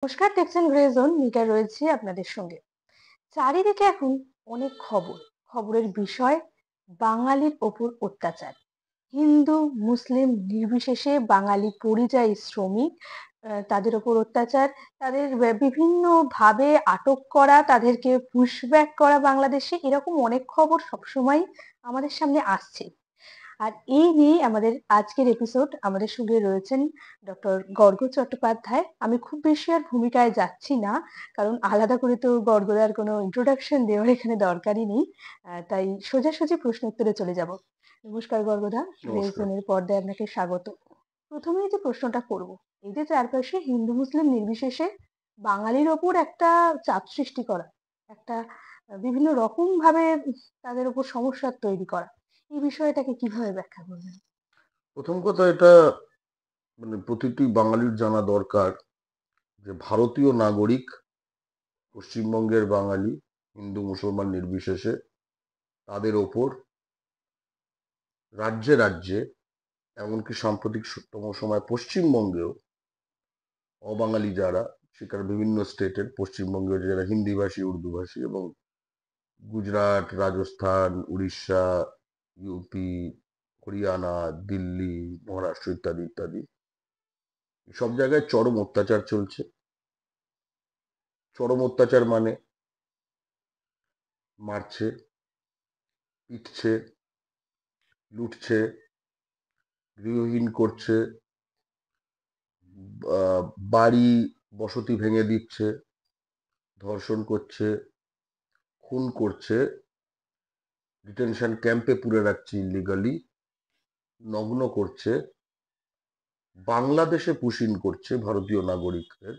নমস্কার, দেখছেন grey zone. মিকা রয়েছে আপনাদের সঙ্গে। চারিদিকে এখন অনেক খবরের বিষয় বাঙালির ওপর অত্যাচার। হিন্দু মুসলিম নির্বিশেষে বাঙালি পরিযায়ী শ্রমিক তাদের ওপর অত্যাচার, তাদের বিভিন্ন ভাবে আটক করা, তাদেরকে পুশব্যাক করা বাংলাদেশে, এরকম অনেক খবর সবসময় আমাদের সামনে আসছে। আর এই নিয়ে আমাদের আজকের এপিসোড। আমাদের সঙ্গে রয়েছেন ডক্টর গর্গ চট্টোপাধ্যায়। আমি খুব বেশি আর ভূমিকায় যাচ্ছি না, কারণ আলাদা করে তো গর্গদার কোনো ইন্ট্রোডাকশন দেওয়ার এখানে দরকারই নেই। তাই সোজাসুজি প্রশ্ন উত্তরে চলে যাব। নমস্কার গর্গদা, নমস্কার। রেজনের পর্দায় আপনাকে স্বাগত। প্রথমেই যে প্রশ্নটা করব, এই যে চারপাশে হিন্দু মুসলিম নির্বিশেষে বাঙালির ওপর একটা চাপ সৃষ্টি করা, একটা বিভিন্ন রকম ভাবে তাদের উপর সমস্যা তৈরি করা, এই বিষয়টাকে কিভাবে ব্যাখ্যা করবেন? প্রথম কথা, এটা প্রতিটি বাঙালির জানা দরকার যে ভারতীয় নাগরিক, পশ্চিমবঙ্গের বাঙালি, হিন্দু মুসলমান নির্বিশেষে তাদের ওপর রাজ্যে রাজ্যে, এমনকি সাম্প্রতিকতম সময় পশ্চিমবঙ্গেও অবাঙালি যারা, সেখানে বিভিন্ন স্টেটের, পশ্চিমবঙ্গেও যারা হিন্দিভাষী, উর্দুভাষী এবং গুজরাট, রাজস্থান, উড়িষ্যা, ইউপি, হরিয়ানা, দিল্লি, মহারাষ্ট্র ইত্যাদি ইত্যাদি সব জায়গায় চরম অত্যাচার চলছে। চরম অত্যাচার মানে মারছে, পিটছে, লুটছে, গৃহহীন করছে, বাড়ি বসতি ভেঙে দিচ্ছে, ধর্ষণ করছে, খুন করছে, ডিটেনশন ক্যাম্পে পুরে রাখছে ইলিগালি, নগ্ন করছে, বাংলাদেশে পুশিন করছে ভারতীয় নাগরিকদের।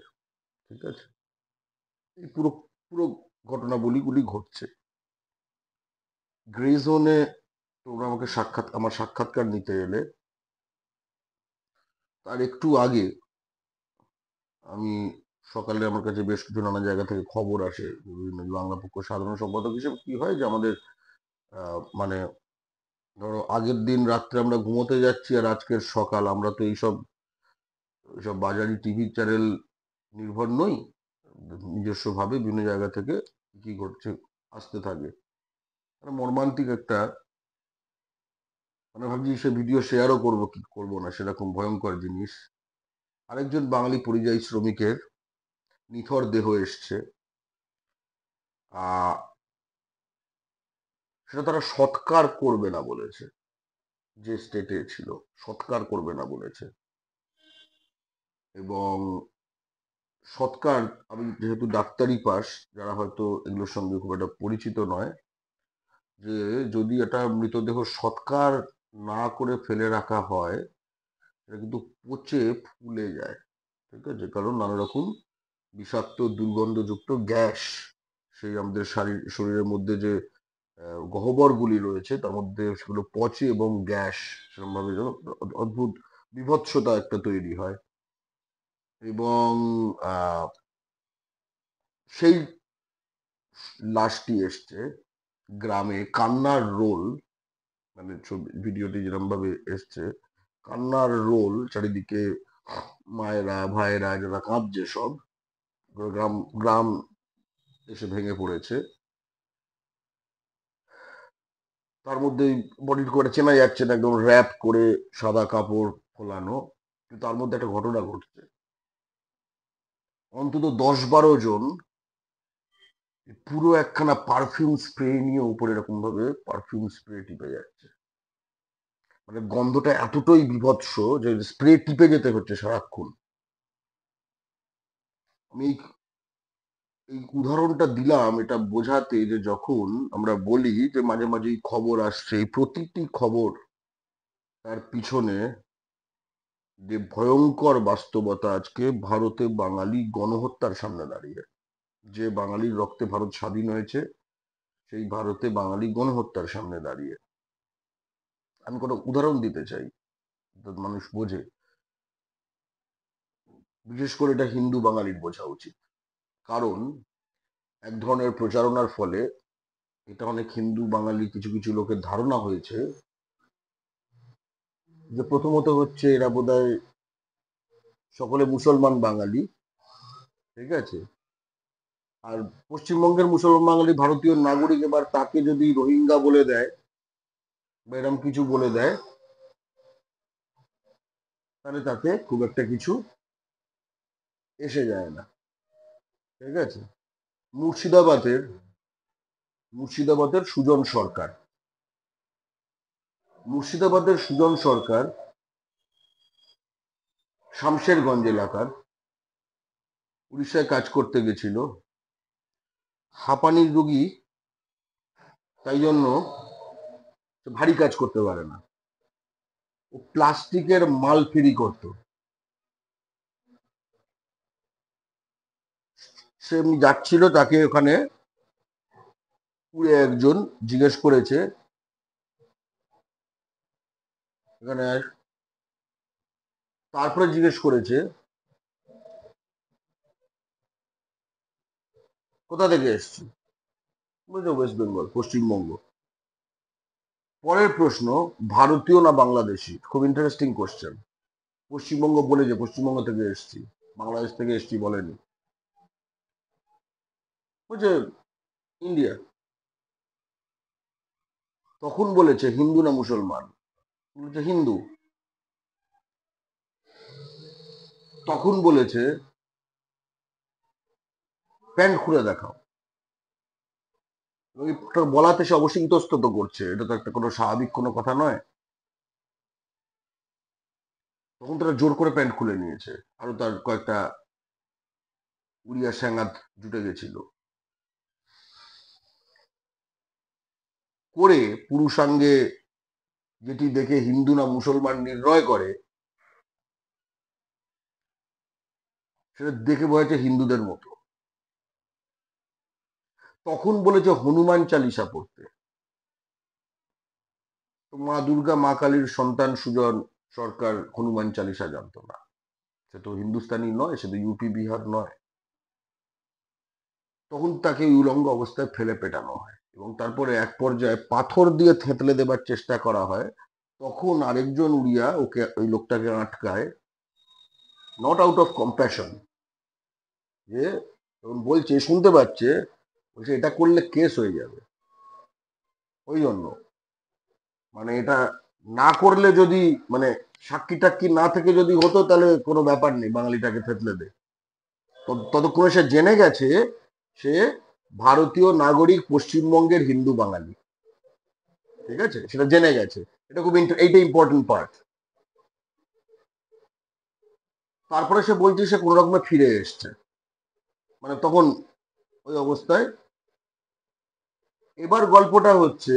ঠিক আছে, এই পুরো পুরো ঘটনাবলীগুলি ঘটছে। গ্রে জোনে তোমরা আমাকে আমার সাক্ষাৎকার নিতে এলে, তার একটু আগে আমি সকালে আমার কাছে বেশ কিছু নানা জায়গা থেকে খবর আসে। বিভিন্ন বাংলা পক্ষ সাধারণ সম্পাদক হিসেবে কি হয় যে আমাদের মানে ধরো আগের দিন রাত্রে আমরা ঘুমোতে যাচ্ছি আর আজকের সকাল, আমরা তো এইসব এইসব বাজারি টিভি চ্যানেল নির্ভর নই। নিজস্ব ভাবে বিভিন্ন জায়গা থেকে কি ঘটছে আসতে থাকে। মর্মান্তিক একটা, ভাবছি সে ভিডিও শেয়ারও করবো কি করবো না, সেরকম ভয়ঙ্কর জিনিস। আরেকজন বাঙালি পরিযায়ী শ্রমিকের নিথর দেহ এসছে। আহ সেটা তারা সৎকার করবে না বলেছে, যে স্টেটে ছিল সৎকার করবে না বলেছে। এবং সৎকার, আমি যেহেতু ডাক্তারি পাস, যারা হয়তো এগুলোর সঙ্গে খুব একটা পরিচিত নয়, যে যদি এটা মৃতদেহ সৎকার না করে ফেলে রাখা হয়, এটা কিন্তু পচে ফুলে যায়। ঠিক আছে, কারণ নানা রকম বিষাক্ত দুর্গন্ধযুক্ত গ্যাস সেই আমাদের শরীরের মধ্যে যে গহ্বরগুলি রয়েছে তার মধ্যে সেগুলো পচে এবং গ্যাস সেরকম ভাবে যেন অদ্ভুত বিভৎসতা একটা তৈরি হয়। এবং সেই লাশটি এসছে গ্রামে, কান্নার রোল, ভিডিওটি যেরকম ভাবে এসছে, কান্নার রোল চারিদিকে, মায়েরা ভাইয়েরা যারা কাঁদছে, সব গ্রাম গ্রাম এসে ভেঙে পড়েছে। তার মধ্যে বডি খুব একটা চেনা যাচ্ছে না, একদম র্যাপ করে সাদা কাপড় ফোলানো। কিন্তু তার মধ্যে একটা ঘটনা ঘটছে, অন্তত 10-12 জন পুরো একখানা পারফিউম স্প্রে নিয়ে উপরে এরকম ভাবে পারফিউম স্প্রে টিপে যাচ্ছে। গন্ধটা এতটাই বিভৎস যে স্প্রে টিপে যেতে হচ্ছে সারাক্ষণ। আমি এই উদাহরণটা দিলাম এটা বোঝাতে যে যখন আমরা বলি যে মাঝে মাঝে খবর আসছে, এই প্রতিটি খবর তার পিছনে যে ভয়ঙ্কর বাস্তবতা আজকে ভারতে বাঙালি গণহত্যার সামনে দাঁড়িয়ে, যে বাঙালির রক্তে ভারত স্বাধীন হয়েছে, সেই ভারতে বাঙালি গণহত্যার সামনে দাঁড়িয়ে। আমি কোনো উদাহরণ দিতে চাই যাতে মানুষ বোঝে। বিশেষ করে এটা হিন্দু বাঙালির বোঝা উচিত, কারণ এক ধরনের প্রচারণার ফলে এটা অনেক হিন্দু বাঙালি কিছু কিছু লোকের ধারণা হয়েছে যে প্রথমত হচ্ছে এরা বোধহয় সকলে মুসলমান বাঙালি, ঠিক আছে? আর পশ্চিমবঙ্গের মুসলমান বাঙালি ভারতীয় নাগরিক এবার তাকে যদি রোহিঙ্গা বলে দেয় বা এরকম কিছু বলে দেয়, তাহলে তাতে খুব একটা কিছু এসে যায় না। ঠিক আছে? মুর্শিদাবাদের মুর্শিদাবাদের সুজন সরকার মুর্শিদাবাদের সুজন সরকার শামশেরগঞ্জ এলাকার উড়িষ্যায় কাজ করতে গেছিল। হাঁপানির রোগী, তাই জন্য সে ভারী কাজ করতে পারে না। ও প্লাস্টিকের মাল ফেরি করত। সে এমনি যাচ্ছিল, তাকে ওখানে পুরে একজন জিজ্ঞেস করেছে, এখানে তারপরে জিজ্ঞেস করেছে কোথা থেকে এসছি, বলছে ওয়েস্ট বেঙ্গল, পশ্চিমবঙ্গ। পরের প্রশ্ন, ভারতীয় না বাংলাদেশি? খুব ইন্টারেস্টিং কোশ্চেন। পশ্চিমবঙ্গ বলেছে পশ্চিমবঙ্গ থেকে এসছি, বাংলাদেশ থেকে এসছি বলেনি। বলছে ইন্ডিয়া। তখন বলেছে হিন্দু না মুসলমান? বলেছে হিন্দু। তখন বলেছে প্যান্ট খুলে দেখাও। ওটা বলাতে সে অবশ্যই ইতস্তত করছে, এটা তো একটা কোনো স্বাভাবিক কোনো কথা নয়। তখন তারা জোর করে প্যান্ট খুলে নিয়েছে, আরো তার কয়েকটা উড়িয়া স্যাঙাত জুটে গেছিল। করে পুরুষাঙ্গে যেটি দেখে হিন্দু না মুসলমান নির্ণয় করে, সেটা দেখে বোঝাচ্ছে হিন্দুদের মতো। তখন বলেছে হনুমান চালিসা পড়তে। তো মা দুর্গা মা কালীর সন্তান সুজন সরকার হনুমান চালিসা জানতো না। সে তো হিন্দুস্তানি নয়, সে তো ইউপি বিহার নয়। তখন তাকে উলঙ্গ অবস্থায় ফেলে পেটানো হয় এবং তারপরে এক পর্যায়ে পাথর দিয়ে থেঁতলে দেবার চেষ্টা করা হয়। তখন আরেকজন উড়িয়া ওকে, ওই লোকটাকে আটকায়, নট আউট অফ কম্প্যাশন, যে তখন বলছে, শুনতে পাচ্ছে, বলছে এটা করলে কেস হয়ে যাবে। ওই জন্য মানে এটা না করলে যদি, মানে সাক্ষী টাক্ষী না থেকে যদি হতো তাহলে কোনো ব্যাপার নেই, বাঙালিটাকে থেতলে দে। ততক্ষণে সে জেনে গেছে সে ভারতীয় নাগরিক, পশ্চিমবঙ্গের হিন্দু বাঙালি। ঠিক আছে, সেটা জেনে গেছে। এটা খুব এইটা ইম্পর্টেন্ট পার্ট। তারপরে সে বলছে সে কোন রকমে ফিরে এসছে, মানে তখন ওই অবস্থায়। এবার গল্পটা হচ্ছে,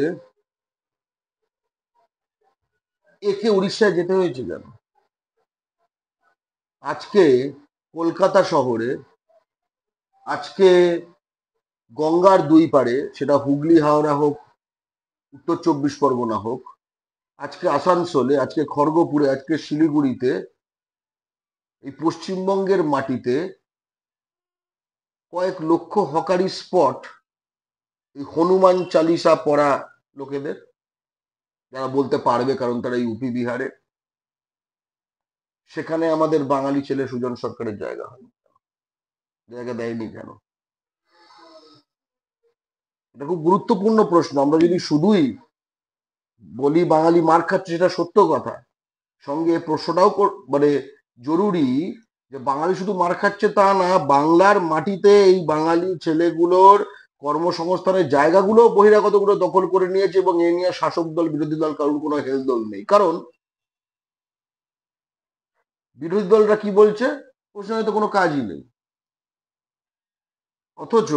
একে উড়িষ্যায় যেতে হয়েছে কেন? আজকে কলকাতা শহরে, আজকে গঙ্গার দুই পারে, সেটা হুগলি হাওড়া হোক, উত্তর 24 পরগনা হোক, আজকে আসানসোলে, আজকে খড়গপুরে, আজকে শিলিগুড়িতে, এই পশ্চিমবঙ্গের মাটিতে কয়েক লক্ষ হকারি স্পট এই হনুমান চালিসা পড়া লোকেদের, যারা বলতে পারবে কারণ তারা ইউপি বিহারে। সেখানে আমাদের বাঙালি ছেলে সুজন সরকারের জায়গা হয়, জায়গা দেয়নি কেন? এটা খুব গুরুত্বপূর্ণ প্রশ্ন। আমরা যদি শুধুই বলি বাঙালি মার খাচ্ছে, সেটা সত্য কথা, সঙ্গে প্রশ্নটাও মানে জরুরি যে বাঙালি শুধু মার খাচ্ছে তা না, বাংলার মাটিতে এই বাঙালি ছেলেগুলোর কর্মসংস্থানের জায়গাগুলো বহিরাগতগুলো দখল করে নিয়েছে এবং এ নিয়ে শাসক দল বিরোধী দল কারোর কোনো হেলদোল নেই। কারণ বিরোধী দলরা কি বলছে, ওর তো কোনো কাজই নেই। অথচ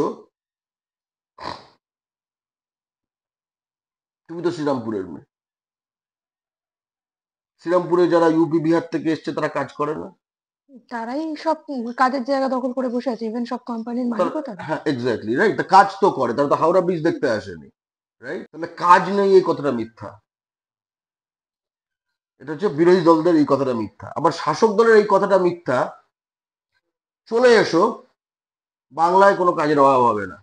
তুমি তো শ্রীরামপুরের মেয়ে, শ্রীরামপুরে যারা ইউপি বিহার থেকে এসছে তারা কাজ করে না? তারাই সব কাজের জায়গা দখল করে বসে আছে, ইভেন সব কোম্পানির মালিকও তারা। হ্যাঁ, এক্স্যাক্টলি রাইট। কাজ তো করে, তারা তো হাওড়া ব্রিজ দেখতে আসেনি, রাইট? তাহলে কাজ নেই এই কথাটা মিথ্যা। এটা হচ্ছে বিরোধী দলদের এই কথাটা মিথ্যা। আবার শাসক দলের এই কথাটা মিথ্যা, চলে এসো, বাংলায় কোনো কাজের অভাব হবে না।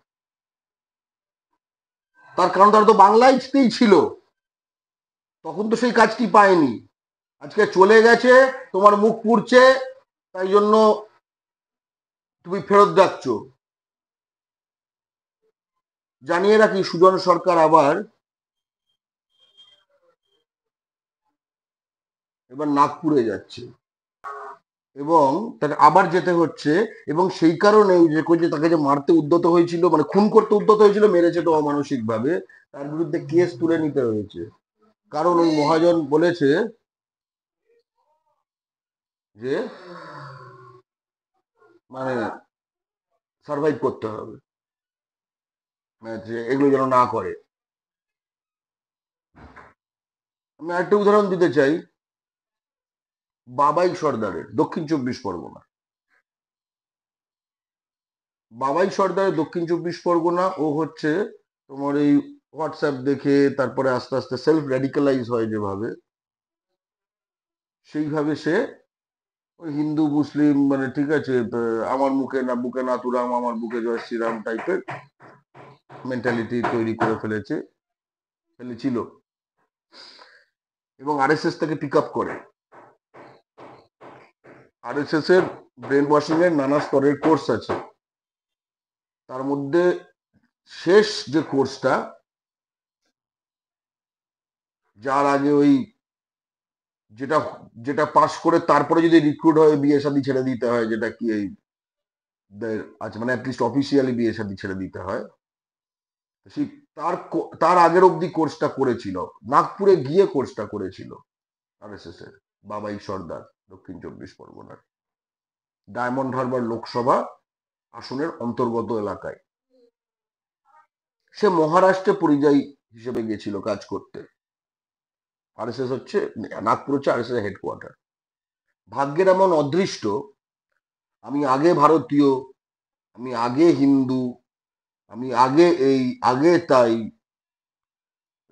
তার কারণ তারা তো বাংলাতেই ছিল, তখন তো সেই কাজটি পায়নি। আজকে চলে গেছে, তোমার মুখ পুড়ছে, তাই জন্য তুমি ফেরত যাচ্ছ। জানিয়ে রাখি, সুজন সরকার আবার এবার নাগপুরে যাচ্ছে এবং তাকে আবার যেতে হচ্ছে। এবং সেই কারণে যে তাকে যে মারতে উদ্যত হয়েছিল, মানে খুন করতে উদ্যত হয়েছিল, মেরেছে তো অমানসিক ভাবে, তার বিরুদ্ধে কেস তুলে নিতে হয়েছে। কারণ ওই মহাজন বলেছে যে মানে সার্ভাইভ করতে হবে, মানে যে এগুলো যেন না করে। আমি আরেকটা উদাহরণ দিতে চাই, বাবাই সর্দারের, দক্ষিণ চব্বিশ পরগনা। বাবাই সর্দারের দক্ষিণ চব্বিশ পরগনা, ও হচ্ছে তোমার এই হোয়াটসঅ্যাপ দেখে তারপরে আস্তে আস্তে সেলফ রেডিকালাইজ হয় যেভাবে, সেইভাবে সে ওই হিন্দু মুসলিম, মানে ঠিক আছে, আমার মুখে না বুকে নাতুরাম, আমার বুকে জয় শ্রীরাম টাইপের মেন্টালিটি তৈরি করে ফেলেছিল। এবং আরএসএস তাকে পিক আপ করে। আরএসএস এর ব্রেন ওয়াশিং এর নানা স্তরের কোর্স আছে। তার মধ্যে শেষ যে কোর্সটা, যার আগে ওই যেটা যেটা পাশ করে তারপরে যদি রিক্রুট হয় বিয়ে শাদী ছেড়ে দিতে হয়, যেটা কি এই আছে, মানে অ্যাটলিস্ট অফিসিয়ালি বিয়ে শাদী ছেড়ে দিতে হয়, সেই তার আগের অব্দি কোর্সটা করেছিল, নাগপুরে গিয়ে কোর্সটা করেছিল আরএসএস এর বাবাই সর্দার, দক্ষিণ চব্বিশ পরগনার ডায়মন্ড হারবার লোকসভা আসনের অন্তর্গত এলাকায়। সে মহারাষ্ট্রে পরিযায়ী হিসেবে গেছিল কাজ করতে। আরএসএস হচ্ছে, নাগপুর হচ্ছে আরএসএস এর হেডকোয়ার্টার। ভাগ্যের এমন অদৃষ্ট, আমি আগে ভারতীয়, আমি আগে হিন্দু, আমি আগে তাই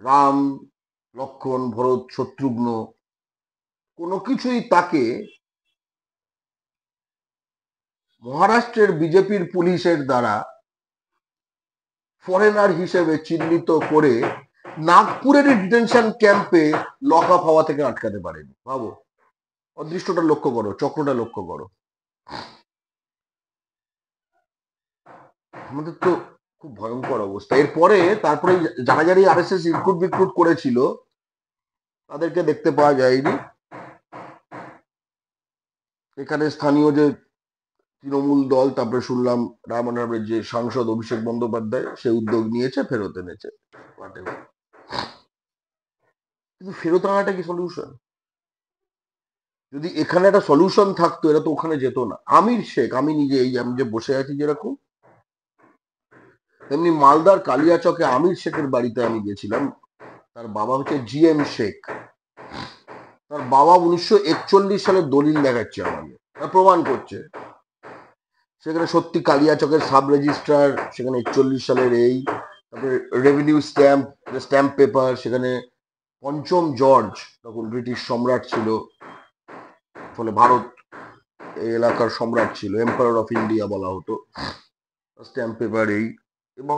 রাম, লক্ষণ, ভরত, শত্রুঘ্ন, কোনো কিছুই তাকে মহারাষ্ট্রের বিজেপির পুলিশের দ্বারা ফরেনার হিসেবে চিহ্নিত করে নাগপুরের ডিটেনশন ক্যাম্পে লক আপ হওয়া থেকে আটকাতে পারেনি। ভাবো, অদৃষ্টটা লক্ষ্য করো, চক্রটা লক্ষ্য করো। আমাদের তো খুব ভয়ঙ্কর অবস্থা। এরপরে তারপরে যারা যারা আরএসএস রিক্রুট করেছিল তাদেরকে দেখতে পাওয়া যায়নি। এখানে স্থানীয় যে তৃণমূল দল, তারপরে শুনলাম রামনগরের যে সাংসদ অভিষেক বন্দ্যোপাধ্যায়, সে উদ্যোগ নিয়েছে, ফেরত এনেছে। কিন্তু ফেরত আনাটা কি সলিউশন? যদি এখানে একটা সলিউশন থাকতো, এরা তো ওখানে যেত না। আমির শেখ, আমি নিজে এই আমি যে বসে আছি যেরকম, তেমনি মালদার কালিয়াচকে আমির শেখের বাড়িতে আমি গেছিলাম। তার বাবা হচ্ছে জিএম শেখ। তার বাবা 1941 সালের দলিল দেখাচ্ছে আমাকে, প্রমাণ করছে সেখানে সত্যি কালিয়াচকের সাব রেজিস্ট্রার, সেখানে 41 সালের এই, তারপরে রেভিনিউ স্ট্যাম্প পেপার, সেখানে পঞ্চম জর্জ তখন ব্রিটিশ সম্রাট ছিল, ফলে ভারত এই এলাকার সম্রাট ছিল, এম্পায়ার অফ ইন্ডিয়া বলা হতো। স্ট্যাম্প পেপার এই, এবং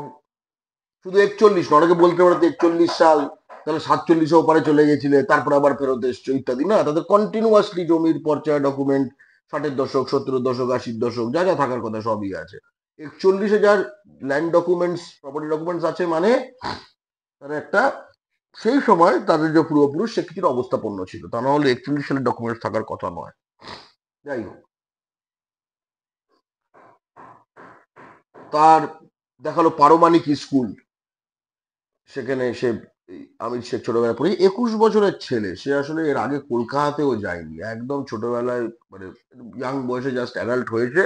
শুধু 41 নয়, অনেকে বলতে পারে 41 সাল, তাহলে 47 ওপারে চলে গেছিলে, তারপর আবার ফেরত এসছো ইত্যাদি। না, তাদের কন্টিনিউয়াসলি জমির পর্চা ডকুমেন্ট 60-এর দশক, 70-এর দশক, 80-এর দশক, যা যা থাকার কথা সবই আছে। 41-এ ল্যান্ড ডকুমেন্টস, প্রপার্টি ডকুমেন্টস আছে, মানে তারা একটা সেই সময় তাদের যে পূর্বপুরুষ সে কিছুর অবস্থাপন্ন ছিল, তা না হলে 41 সালের ডকুমেন্টস থাকার কথা নয়। যাই হোক, তার দেখালো পারমাণিক স্কুল, সেখানে সে আমি সে ছোটবেলায় পড়ি। 21 বছরের ছেলে, সে আসলে এর আগে কলকাতাতেও যায়নি, একদম ছোটবেলায় মানে ইয়াং বয়সে জাস্ট অ্যাডাল্ট হয়েছে।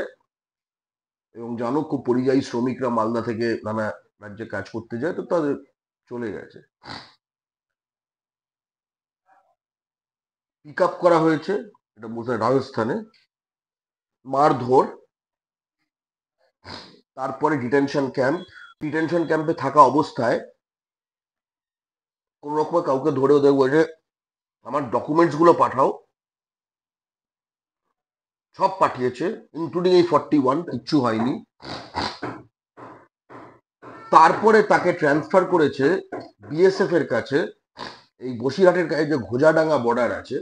এবং জানো, খুব পরিযায়ী শ্রমিকরা মালদা থেকে নানা রাজ্যে কাজ করতে যায়, তো তাদের চলে গেছে। পিক আপ করা হয়েছে, এটা বোধহয় রাজস্থানে, মারধর, তারপরে ডিটেনশন ক্যাম্পে থাকা অবস্থায় কোন রকম কাউকে ধরে ওদের বলছে আমার ডকুমেন্টস গুলো পাঠাও। সব পাঠিয়েছে, ইনক্লুডিং এই 41, কিচ্ছু হয়নি। তারপরে তাকে ট্রান্সফার করেছে বিএসএফ এর কাছে, এই বসিরহাটের কাছে যে ঘোজাডাঙ্গা বর্ডার আছে,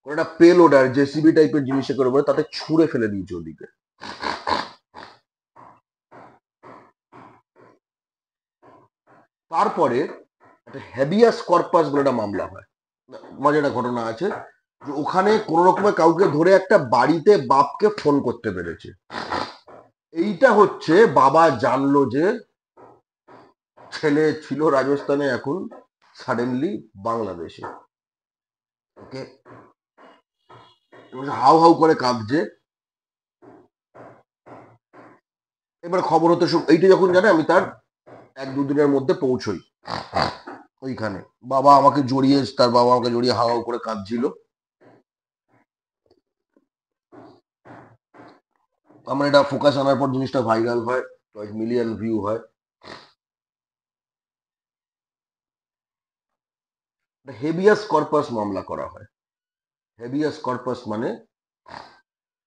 একটা পেল ওডার জেসিবি টাইপের জিনিসে করে বলে তাতে ছুঁড়ে ফেলে দিয়েছে ওদিকে। তারপরে একটা হ্যাবিয়াস কর্পাস বলে একটা মামলা হয়। মাঝে একটা ঘটনা আছে যে ওখানে কোন রকমে কাউকে ধরে একটা বাড়িতে বাপকে ফোন করতে পেরেছে। এইটা হচ্ছে বাবা জানলো যে ছেলে ছিল রাজস্থানে, এখন সাডেনলি বাংলাদেশে। ওকে, হাউ হাউ করে কাঁদছে। এবার খবর হতে এইটা যখন জানে, আমি তার 1-2 দিনের মধ্যে পৌঁছই ওইখানে। তার বাবা আমাকে জড়িয়ে হাউ হাউ করে কাঁদছিল। আমার এটা ফোকাস আনার পর জিনিসটা ভাইরাল হয়, কয়েক মিলিয়ন ভিউ হয়। হেবিয়াস কর্পাস মামলা করা হয়। হেবিয়াস কর্পাস মানে,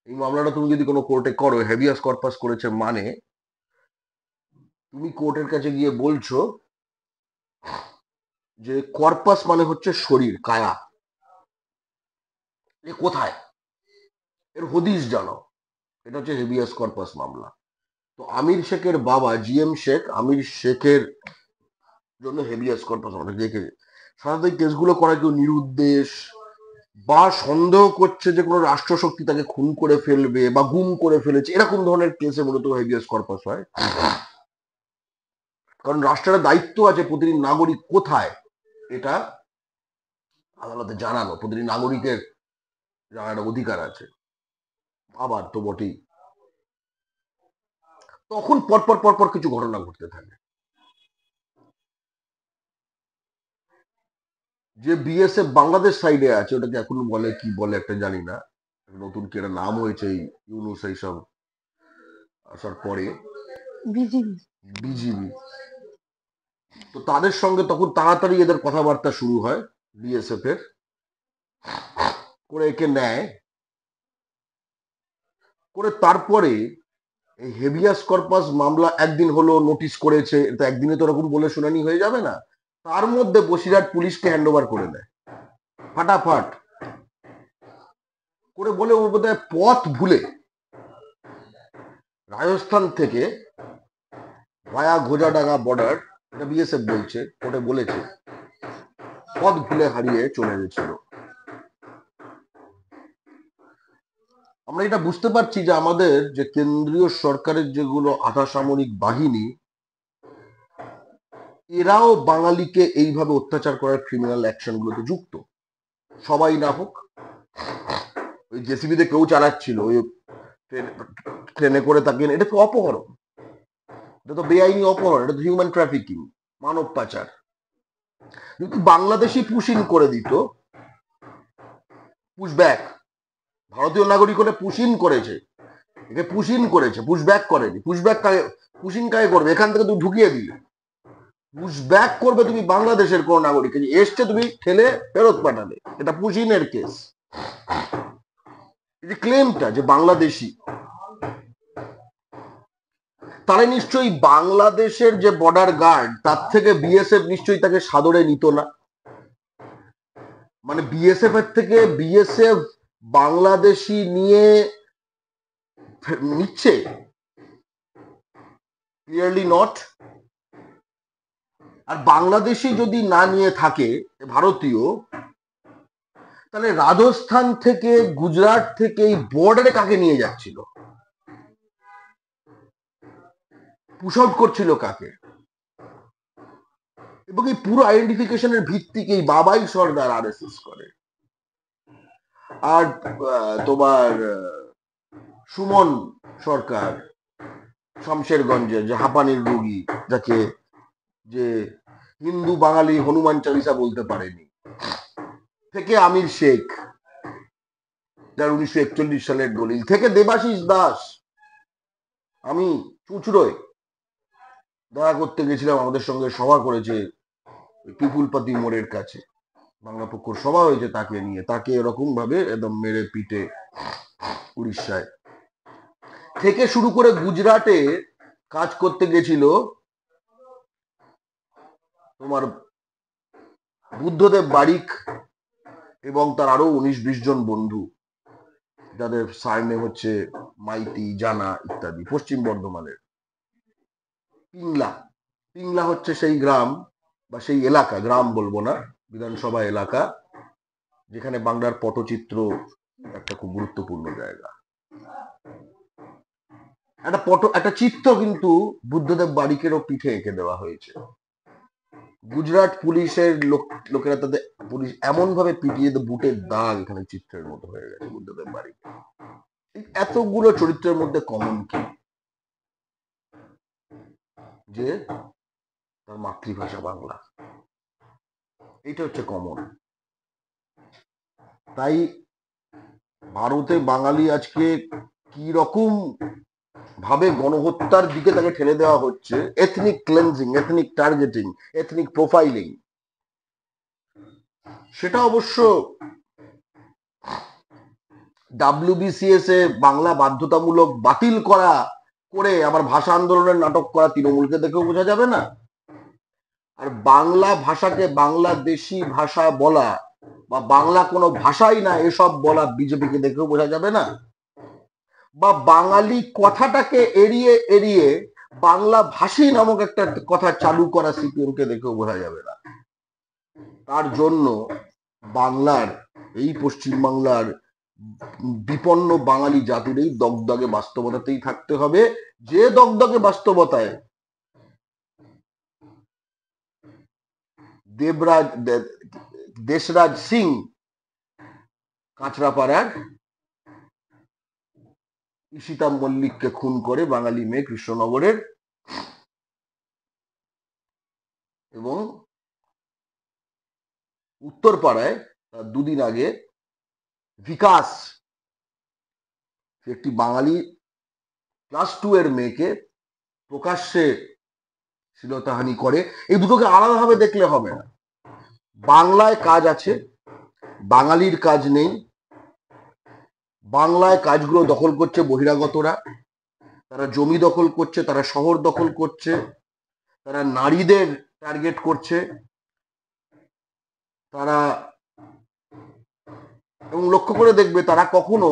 এই মামলাটা তুমি যদি কোনো কোর্টে করো, হেবিয়াস কর্পাস করেছে মানে তুমি কোর্টের কাছে গিয়ে বলছো যে কর্পাস মানে হচ্ছে শরীর, কায়া, এ কোথায়, এর হদিশ জানো। এটা হচ্ছে হেবিয়াস কর্পাস মামলা। তো আমির শেখের বাবা জিএম শেখ, আমির শেখের জন্য হেবিয়াস কর্পাস মামলা দেখে। সাধারণত এই কেসগুলো করা কেউ নিরুদ্দেশ বা সন্দেহ করছে যে কোনো রাষ্ট্রশক্তি তাকে খুন করে ফেলবে বা গুম করে ফেলেছে, এরকম ধরনের কেসে মূলত হেবিয়াস কর্পাস হয়। কারণ রাষ্ট্রের দায়িত্ব আছে প্রতিটি নাগরিক কোথায়, এটা আদালতে জানানো। প্রতিটি নাগরিকের জানার অধিকার আছে। আবার তো বটেই, তখন পরপর পরপর কিছু ঘটনা ঘটতে থাকে। যে বিএসএফ বাংলাদেশ সাইডে আছে, ওটাকে এখন বলে কি বলে একটা জানি না, নতুন কি একটা নাম হয়েছে এই ইউনুস এইসব আসার পরে, বিজিবি। বিজিবি। তো তাদের সঙ্গে তখন তাড়াতাড়ি এদের কথাবার্তা শুরু হয় বিএসএফ এর, করে একে নেয়, করে তারপরে এই হেভিয়াস কর্পাস মামলা একদিন হলো নোটিশ করেছে, এটা একদিনে তো এরকম বলে শুনানি হয়ে যাবে না। তার মধ্যে বসিরহাট পুলিশকে হ্যান্ড ওভার করে দেয় ফাটাফাট করে, বলে ও বোধহয় পথ ভুলে রাজস্থান থেকে ভায়া ঘোজাডাঙ্গা বর্ডার, এটা বিএসএফ বলছে, কোর্টে বলেছে, পথ ভুলে হারিয়ে চলে গেছিল। আমরা এটা বুঝতে পারছি যে আমাদের যে কেন্দ্রীয় সরকারের যেগুলো আধা সামরিক বাহিনী, এরাও বাঙালিকে এইভাবে অত্যাচার করার ক্রিমিনাল অ্যাকশন গুলোতে যুক্ত। সবাই না হোক, ওই জেসিবিতে কেউ চালাচ্ছিল, ওই ট্রেনে করে তাকে, এটা তো অপহরণ, এটা তো বেআইনি অপহরণ, এটা তো হিউম্যান ট্রাফিকিং, মানব পাচার। যদি বাংলাদেশি পুশিন করে দিত, পুশব্যাক, ভারতীয় নাগরিক হলে পুশিন করেছে, একে পুশিন করেছে, পুশব্যাক করেনি। পুশব্যাক কাকে, পুশিন কাকে করবে, এখান থেকে তুমি ঢুকিয়ে দিলে। পুশব্যাক করবে তুমি বাংলাদেশের কোন নাগরিক এসছে, তুমি ঠেলে ফেরত পাঠাবে, এটা পুশিনের কেস। এই যে ক্লেমটা যে বাংলাদেশি, তারা নিশ্চয়ই বাংলাদেশের যে বর্ডার গার্ড, তার থেকে বিএসএফ নিশ্চয়ই তাকে সাদরে নিত না। মানে বিএসএফ এর থেকে বিএসএফ বাংলাদেশি নিয়ে নিচ্ছে, ক্লিয়ারলি নট। আর বাংলাদেশি যদি না নিয়ে থাকে ভারতীয়, তাহলে রাজস্থান থেকে গুজরাট থেকে এই বর্ডারে কাকে নিয়ে যাচ্ছিল, পুশ আউট করছিল কাকে, এবং এই পুরো আইডেন্টিফিকেশনের ভিত্তিকে এই বাবাই সর্দার আরএসএস করে। আর তোমার সুমন সরকার শমশেরগঞ্জে, যে হাঁপানির রুগী, যাকে যে হিন্দু বাঙালি হনুমান চালিসা বলতে পারেনি, থেকে আমির শেখ, যার 1941 সালের দলিল, থেকে দেবাশিস দাস। আমি চুঁচুড়োয় দেখা করতে গেছিলাম, আমাদের সঙ্গে সভা করেছে পিপুলপাতি মোড়ের কাছে, বাংলা পক্ষর সভা হয়েছে, তাকে নিয়ে, তাকে এরকম ভাবে একদম মেরে পিটে উড়িষ্যায়, থেকে শুরু করে গুজরাটে কাজ করতে গেছিল তোমার বুদ্ধদেব বারিক এবং তার আরো 19-20 জন বন্ধু। যাদের সারনেম হচ্ছে মাইতি, জানা ইত্যাদি, পশ্চিম বর্ধমানের। পিংলা, পিংলা হচ্ছে সেই গ্রাম বা সেই এলাকা, গ্রাম বলবো না, বিধানসভা এলাকা, যেখানে বাংলার পটচিত্র একটা খুব গুরুত্বপূর্ণ জায়গা। একটা চিত্র কিন্তু বুদ্ধদেব বারিকেরও পিঠে এঁকে দেওয়া হয়েছে। গুজরাট পুলিশের লোকেরা তাদের পুলিশ এমন ভাবে পিটিয়ে বুটের দাগ এখানে চিত্রের মতো হয়ে গেছে বুদ্ধদেব বারিক। এতগুলো চরিত্রের মধ্যে কমন কি? যে তার মাতৃভাষা বাংলা, এইটা হচ্ছে কমন। তাই ভারতে বাঙালি আজকে কি রকম ভাবে গণহত্যার দিকে তাকে ঠেলে দেওয়া হচ্ছে, ethnic cleansing, ethnic targeting, ethnic profiling, সেটা অবশ্য WBCS এ বাংলা বাধ্যতামূলক বাতিল করা করে আবার ভাষা আন্দোলনের নাটক করা তৃণমূলকে দেখেও বোঝা যাবে না। আর বাংলা ভাষাকে বাংলাদেশি ভাষা বলা বা বাংলা কোনো ভাষাই না এসব বলা বিজেপিকে দেখেও বোঝা যাবে না। বা বাঙালি কথাটাকে এড়িয়ে এড়িয়ে বাংলা ভাষী নামক একটা কথা চালু করা সিপিএম কে দেখেও বোঝা যাবে না। তার জন্য বাংলার, এই পশ্চিমবাংলার বিপন্ন বাঙালি জাতির এই দগদগে বাস্তবতাতেই থাকতে হবে, যে দগদগে বাস্তবতায় দেশরাজ সিং কাঁচরাপাড়ার ঈশিতা মল্লিককে খুন করে বাঙালি মেয়ে কৃষ্ণনগরের, এবং উত্তরপাড়ায় তার দুদিন আগে বিকাশ, একটি বাঙালি ক্লাস 2 এর মেয়েকে প্রকাশ্যে শ্লীলতাহানি করে। এই দুটোকে আলাদাভাবে দেখলে হবে না। বাংলায় কাজ আছে, বাঙালির কাজ নেই। বাংলায় কাজগুলো দখল করছে বহিরাগতরা, তারা জমি দখল করছে, তারা শহর দখল করছে, তারা নারীদের টার্গেট করছে, তারা, এবং লক্ষ্য করে দেখবে তারা কখনো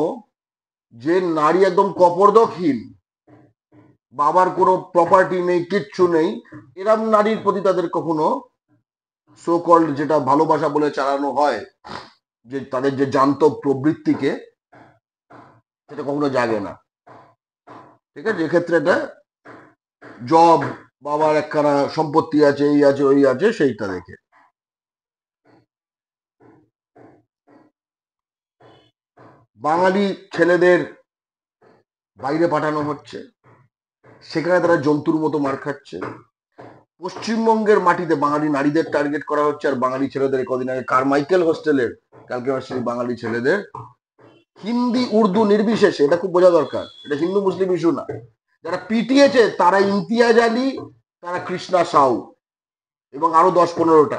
যে নারী একদম কপর্দকহীন, বাবার কোনো প্রপার্টি নেই, কিচ্ছু নেই, এরম নারীর প্রতি তাদের কখনো সো কল্ড যেটা ভালোবাসা বলে চালানো হয়, যে তাদের যে জান্তব প্রবৃত্তিকে, সেটা কখনো জাগে না। ঠিক আছে, এক্ষেত্রে এটা জব, বাবার একখানা সম্পত্তি আছে, এই আছে ওই আছে, সেইটা দেখে। বাঙালি ছেলেদের বাইরে পাঠানো হচ্ছে, সেখানে তারা জন্তুর মতো মার খাচ্ছে। পশ্চিমবঙ্গের মাটিতে বাঙালি নারীদের টার্গেট করা হচ্ছে, আর বাঙালি ছেলেদের কদিন আগে কারমাইকেল হোস্টেলের কালকে সেই বাঙালি ছেলেদের হিন্দি উর্দু নির্বিশেষে, এটা খুব বোঝা দরকার, এটা হিন্দু মুসলিম ইস্যু না, যারা পিটিয়েছে তারা ইমতিয়াজ আলী, তারা কৃষ্ণা সাউ এবং আরো 10-15টা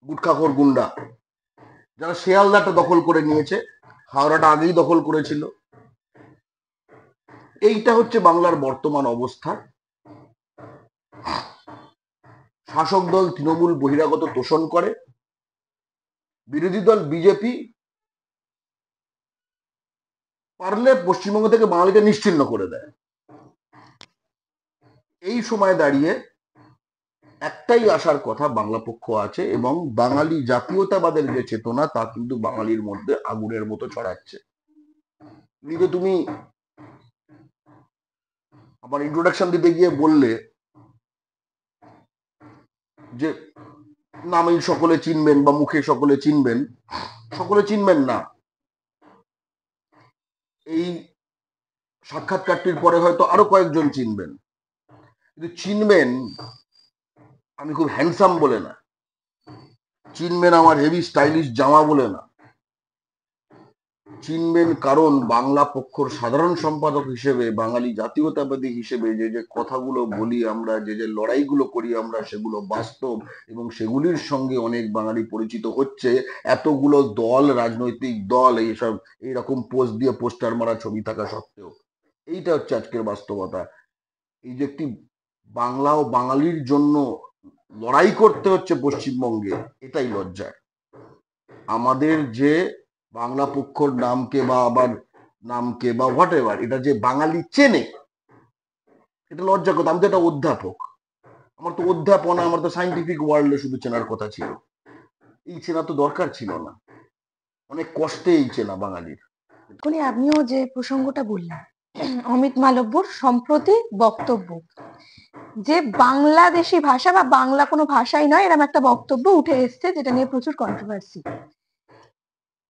গুটখাখোর গুন্ডা, যারা শিয়ালদাটা দখল করে নিয়েছে, হাওড়াটা আগেই দখল করেছিল। এইটা হচ্ছে বাংলার বর্তমান অবস্থা। শাসক দল তৃণমূল বহিরাগত তোষণ করে, বিরোধী দল বিজেপি পারলে পশ্চিমবঙ্গ থেকে বাঙালিকে নিশ্চিহ্ন করে দেয়। এই সময় দাঁড়িয়ে একটাই আসার কথা, বাংলা পক্ষ আছে এবং বাঙালি জাতীয়তাবাদের যে চেতনা তা কিন্তু বাঙালির মধ্যে আগুনের মতো ছড়াচ্ছে। কিন্তু তুমি আমার ইন্ট্রোডাকশন দিতে গিয়ে বললে যে নামেই সকলে চিনবেন বা মুখে সকলে চিনবেন, সকলে চিনবেন না। এই সাক্ষাৎকারটির পরে হয়তো আরো কয়েকজন চিনবেন, কিন্তু চিনবেন আমি খুব হ্যান্ডসাম বলে না, চিনবেন আমার হেভি স্টাইলিশ জামা বলে না, চিনবেন কারণ বাংলা পক্ষর সাধারণ সম্পাদক হিসেবে, বাঙালি জাতীয়তাবাদী হিসেবে যে যে কথাগুলো বলি আমরা, যে যে লড়াইগুলো করি আমরা, সেগুলো বাস্তব এবং সেগুলির সঙ্গে অনেক বাঙালি পরিচিত হচ্ছে। এতগুলো দল, রাজনৈতিক দল এইসব এইরকম পোস্ট দিয়ে পোস্টার মারা ছবি থাকা সত্ত্বেও, এইটা হচ্ছে আজকের বাস্তবতা। এই যে একটি বাংলা ও বাঙালির জন্য লড়াই করতে হচ্ছে পশ্চিমবঙ্গে, এটাই লজ্জার। আমাদের যে বাংলা পক্ষর নামকে বা আবার নামকে বা হোয়াট এভার, এটা যে বাঙালি চেনে, এটা লজ্জার কথা। আমি তো একটা অধ্যাপক, আমার তো অধ্যাপনা, আমার তো সাইন্টিফিক ওয়ার্ল্ডে শুধু চেনার কথা ছিল। এই চেনা তো দরকার ছিল না, অনেক কষ্টে এই চেনা বাঙালির। এখনই আপনিও যে প্রসঙ্গটা বললেন, অমিত মালব্যর সম্প্রতি বক্তব্য যে বাংলাদেশি ভাষা বা বাংলা কোনো ভাষাই নয়, এরকম একটা বক্তব্য উঠে এসছে, যেটা নিয়ে প্রচুর কন্ট্রোভার্সি।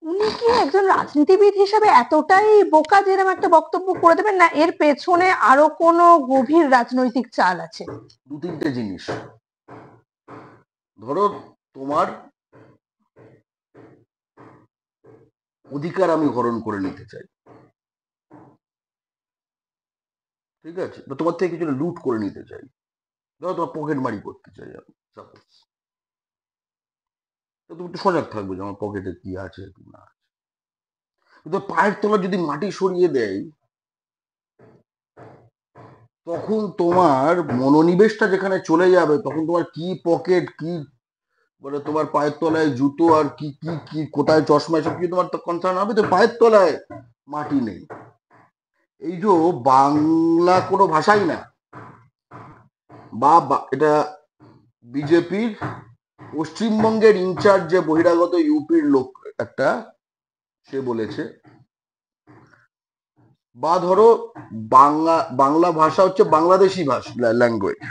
উনি কি একজন রাজনীতিবিদ হিসাবে এতটাই বোকা যে এরকম একটা বক্তব্য করে দেবেন, না এর পেছনে আরো কোনো গভীর রাজনৈতিক চাল আছে? দু তিনটে জিনিস। ধরো, তোমার অধিকার আমি হরণ করে নিতে চাই, ঠিক আছে, বা তোমার থেকে কিছু লুট করে নিতে চাই, ধরো তোমার পকেট মারি করতে চাই আমি, সাপোজ। তো তুমি একটু সজাগ থাকবে যে আমার পকেটে কি আছে কি না আছে। কিন্তু পায়ের তলা যদি মাটি সরিয়ে দেয়, তখন তোমার মনোনিবেশটা যেখানে চলে যাবে, তখন তোমার কি পকেট, কি মানে তোমার পায়ের তলায় জুতো আর কি কি কি কোথায় চশমা, এসব কি তোমার তো কনসার্ন হবে? তো পায়ের তলায় মাটি নেই। এই যে বাংলা কোনো ভাষাই না, এটা বিজেপির পশ্চিমবঙ্গের ইনচার্জ যে বহিরাগত ইউপির লোক একটা, সে বলেছে, বা ধরো বাংলা ভাষা হচ্ছে বাংলাদেশি ভাষা, ল্যাঙ্গুয়েজ,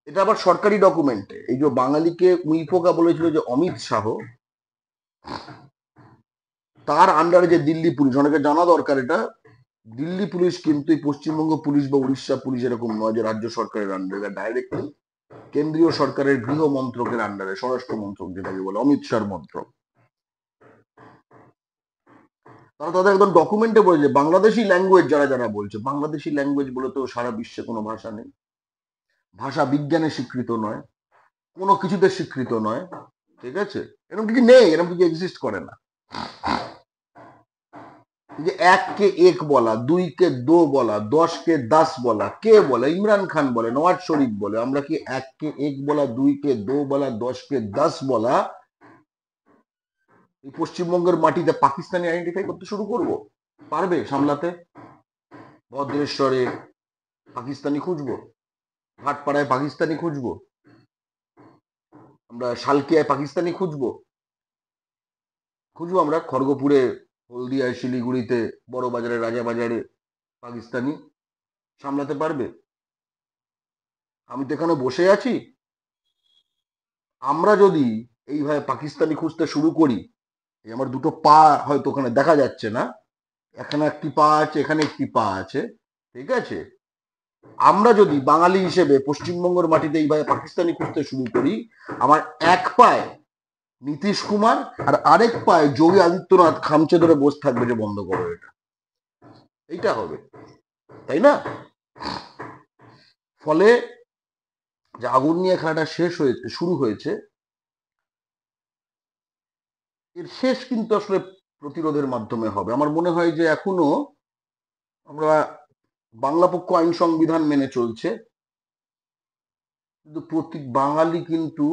এটা আবার সরকারি ডকুমেন্টে। এই যে বাঙালিকে উইপোকা বলেছিল যে অমিত শাহ, তার আন্ডারে যে দিল্লি পুলিশ, অনেকে জানা দরকার এটা, দিল্লি পুলিশ কিন্তু এই পশ্চিমবঙ্গ পুলিশ বা উড়িষ্যা পুলিশ এরকম নয় যে রাজ্য সরকারের আন্ডারে, ডাইরেক্টলি কেন্দ্রীয় সরকারের গৃহ মন্ত্রকের আন্ডারে, স্বরাষ্ট্র মন্ত্রক যেটাকে বলে, অমিত শাহ মন্ত্রক। তারা তাদের একদম ডকুমেন্টে বলেছে বাংলাদেশি ল্যাঙ্গুয়েজ, যারা যারা বলছে বাংলাদেশি ল্যাঙ্গুয়েজ বলে তো সারা বিশ্বে কোনো ভাষা নেই। ভাষা বিজ্ঞানে স্বীকৃত নয়, কোনো কিছুতে স্বীকৃত নয়, ঠিক আছে, এরকম কিছু নেই, এরকম কিছু এক্সিস্ট করে না। যে এককে এক বলা, দুইকে দো বলা, 10কে 10 বলা, কে বলে? ইমরান খান বলে, নওয়াজ শরীফ বলে। আমরা কি এককে এক বলা, দুইকে দো বলা, 10কে 10 বলা এই পশ্চিমবঙ্গের মাটিতে পাকিস্তানি আইডেন্টিফাই করতে শুরু করব? পারবে সামলাতে? ভদ্রেশ্বরে পাকিস্তানি খুঁজবো, ভাটপাড়ায় পাকিস্তানি খুঁজবো, আমরা শালকিয়ায় পাকিস্তানি খুঁজবো, আমরা খড়গপুরে, হলদিয়ায়, শিলিগুড়িতে, বড় বাজারে, রাজাবাজারে পাকিস্তানি সামলাতে পারবে? আমি তো এখানে বসে আছি। আমরা যদি এইভাবে পাকিস্তানি খুঁজতে শুরু করি, এই আমার দুটো পা হয়তো ওখানে দেখা যাচ্ছে না, এখানে একটি পা আছে, এখানে একটি পা আছে, ঠিক আছে, আমরা যদি বাঙালি হিসেবে পশ্চিমবঙ্গের মাটিতে এইভাবে পাকিস্তানি খুঁজতে শুরু করি, আমার এক পায়ে নীতিশ কুমার আর আরেক পায়ে যোগী আদিত্যনাথ খামচে ধরে বসে থাকবে যে বন্ধ করো এটা। এইটা হবে, তাই না? ফলে যে আগুন নিয়ে খেলাটা শুরু হয়েছে, এর শেষ কিন্তু আসলে প্রতিরোধের মাধ্যমে হবে। আমার মনে হয় যে এখনো আমরা বাংলা পক্ষ আইন সংবিধান মেনে চলছে, কিন্তু প্রতি বাঙালি কিন্তু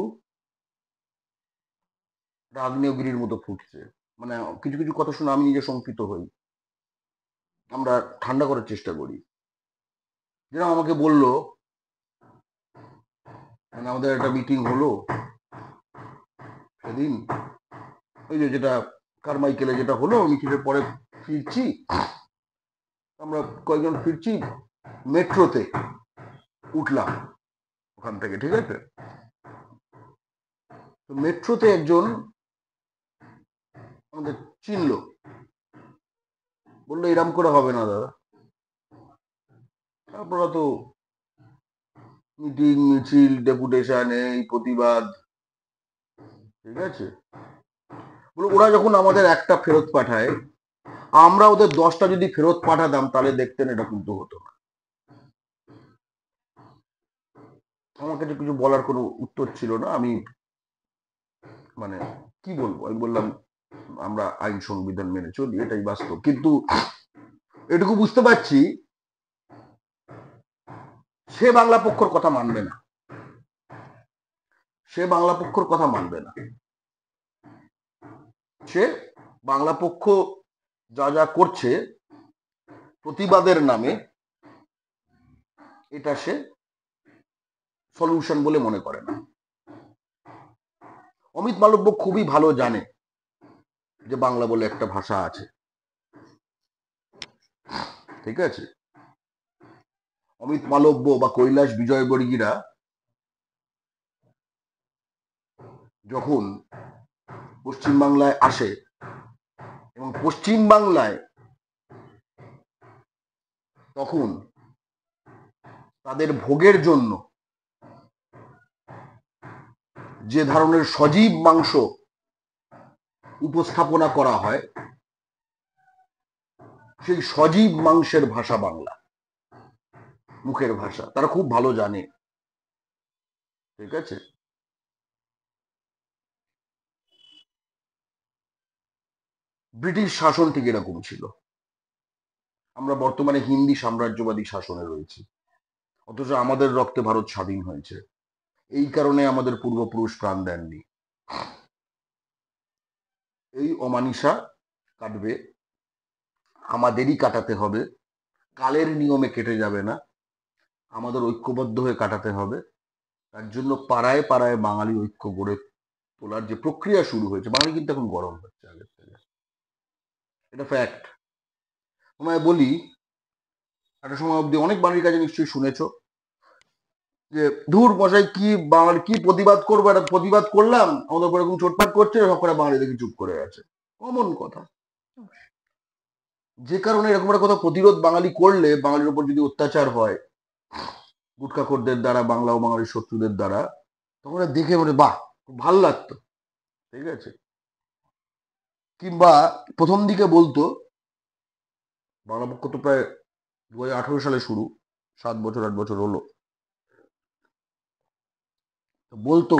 আগ্নেয়গিরির মতো ফুটছে। মানে কিছু কিছু কথা শুনে আমি নিজে শঙ্কিত হই। আমরা ঠান্ডা করার চেষ্টা করি। যেরকম আমাকে বললো, মানে আমাদের একটা মিটিং হলো সেদিন, ওই যে যেটা কারমাইকেলে যেটা হলো, মিটিংয়ের পরে ফিরছি, আমরা কয়েকজন ফিরছি, মেট্রোতে উঠলাম ওখান থেকে, ঠিক আছে, তো মেট্রোতে একজন আমাদের চিনলো, বললো এরম করে হবে না দাদা, আপনারা তো মিটিং, মিছিল, ডেপুটেশন, এই প্রতিবাদ, ঠিক আছে, বলো ওরা যখন আমাদের একটা ফেরত পাঠায়, আমরা ওদের 10টা যদি ফেরত পাঠাতাম, তাহলে দেখতেন এটা কিন্তু হতো না। আমার কাছে কিছু বলার কোনো উত্তর ছিল না। আমি মানে কি বলবো, আমি বললাম আমরা আইন সংবিধান মেনে চলি, এটাই বাস্তব। কিন্তু এটুকু বুঝতে পারছি, সে বাংলা পক্ষর কথা মানবে না, সে বাংলা পক্ষর কথা মানবে না। সে বাংলা পক্ষ যা যা করছে প্রতিবাদের নামে, এটা সে সলিউশন বলে মনে করে না। অমিত মালব্য খুবই ভালো জানে যে বাংলা বলে একটা ভাষা আছে, ঠিক আছে? অমিত মালব্য বা কৈলাস বিজয়বর্গীরা যখন পশ্চিমবাংলায় আসে এবং পশ্চিমবাংলায় তখন তাদের ভোগের জন্য যে ধরনের সজীব মাংস উপস্থাপনা করা হয়, সেই সজীব মাংসের ভাষা বাংলা, মুখের ভাষা, তারা খুব ভালো জানে, ঠিক আছে? ব্রিটিশ শাসন ঠিক এরকম ছিল। আমরা বর্তমানে হিন্দি সাম্রাজ্যবাদী শাসনে রয়েছি, অথচ আমাদের রক্তে ভারত স্বাধীন হয়েছে। এই কারণে আমাদের পূর্বপুরুষ প্রাণ দেননি। এই অমানিসা কাটবে, আমাদেরই কাটাতে হবে, কালের নিয়মে কেটে যাবে না, আমাদের ঐক্যবদ্ধ হয়ে কাটাতে হবে। তার জন্য পাড়ায় পাড়ায় বাঙালি ঐক্য গড়ে তোলার যে প্রক্রিয়া শুরু হয়েছে, বাঙালি কিন্তু এখন গরম হচ্ছে আগের থেকে, এটা ফ্যাক্ট। তোমায় বলি, একটা সময় অব্দি অনেক বাঙালির কাছে নিশ্চয়ই শুনেছো যে ধুর মশাই কি বাঙালি কি প্রতিবাদ করবো, একটা প্রতিবাদ করলাম আমাদের উপর এরকম চোটপাট করছে, সব করে বাঙালি দেখি চুপ করে আছে। কমন কথা। যে কারণে এরকম একটা কথা প্রতিরোধ বাঙালি করলে, বাঙালির উপর যদি অত্যাচার হয় গুটখাখোরদের দ্বারা, বাংলা ও বাঙালির শত্রুদের দ্বারা, তখন দেখে মনে বাহ খুব ভাল লাগতো, ঠিক আছে? কিংবা প্রথম দিকে বলতো, বাংলা পক্ষ তো প্রায় 2018 সালে শুরু, 7 বছর 8 বছর হলো, বলতো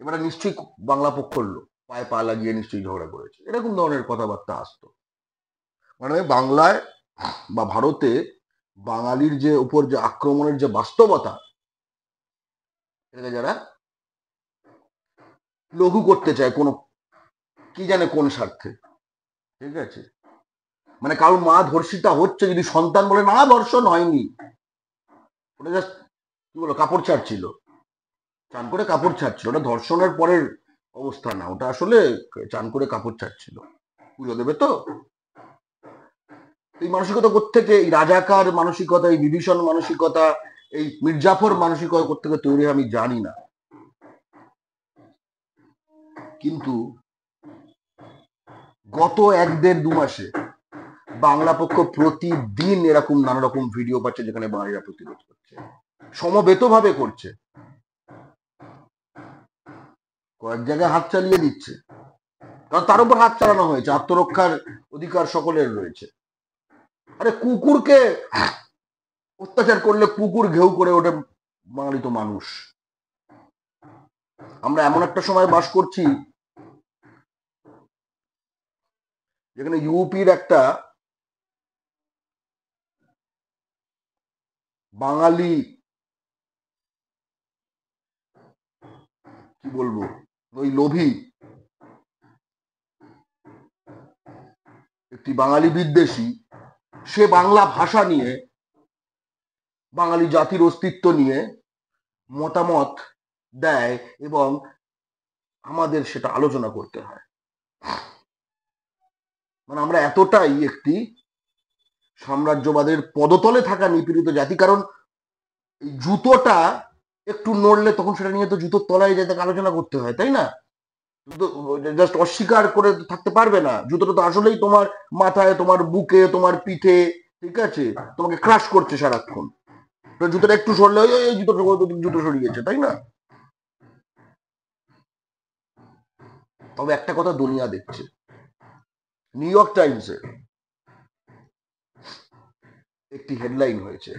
এবারে নিশ্চয়ই বাংলা পক্ষর লোক, পায়ে পা লাগিয়ে নিশ্চয়ই ঝগড়া করেছে, এরকম ধরনের কথাবার্তা আসতো। মানে বাংলায় বা ভারতে বাঙালির যে উপর যে আক্রমণের যে বাস্তবতা, এটাকে যারা লঘু করতে চায় কোনো কি জানে কোন স্বার্থে, ঠিক আছে? মানে কারোর মা ধর্ষিতা হচ্ছে, যদি সন্তান বলে না ধর্ষণ হয়নি, ওটা জাস্ট কি বলো কাপড় ছাড়ছিল, চান করে কাপড় ছাড়ছিল, ওটা ধর্ষণের পরের অবস্থা না, ওটা আসলে চান করে কাপড় ছাড়ছিল, পুজো দেবে তো। এই মানসিকতা কোত্থেকে, এই রাজাকার মানসিকতা, এই বিভীষণ মানসিকতা, এই মির্জাফর মানসিকতা কোত্থেকে তৈরি আমি জানি না, কিন্তু গত 1-1.5 মাসে বাংলা পক্ষ প্রতিদিন এরকম নানা রকম ভিডিও পাচ্ছে যেখানে বাঙালিরা প্রতিরোধ করছে, সমবেতভাবে করছে, কয়েক জায়গায় হাত চালিয়ে দিচ্ছে, কারণ তার উপর হাত চালানো হয়েছে, আত্মরক্ষার অধিকার সকলের রয়েছে। আরে কুকুরকে অত্যাচার করলে কুকুর ঘেউ করে ওঠে, বাঙালি তো মানুষ। আমরা এমন একটা সময় বাস করছি যেখানে ইউপির একটা বাঙালি, কি বলবো, ওই লোভী একটি বাঙালি বিদ্বেষী, সে বাংলা ভাষা নিয়ে, বাঙালি জাতির অস্তিত্ব নিয়ে মতামত দেয় এবং আমাদের সেটা আলোচনা করতে হয়। মানে আমরা এতটাই একটি সাম্রাজ্যবাদের পদতলে থাকা নিপীড়িত জাতি, কারণ এই জুতোটা একটু নড়লে তখন সেটা নিয়ে তো জুতোর তলায় যেতে আলোচনা করতে হয়, তাই না? জাস্ট অস্বীকার করে থাকতে পারবে না, জুতোটা তো আসলেই তোমার মাথায়, তোমার বুকে, তোমার পিঠে, ঠিক আছে, তোমাকে ক্রাশ করছে সারাক্ষণ। জুতোটা একটু সরলে ওই জুতো সরিয়েছে, তাই না? তবে একটা কথা দুনিয়া দেখছে, নিউ ইয়র্ক টাইমসে একটি হেডলাইন হয়েছে,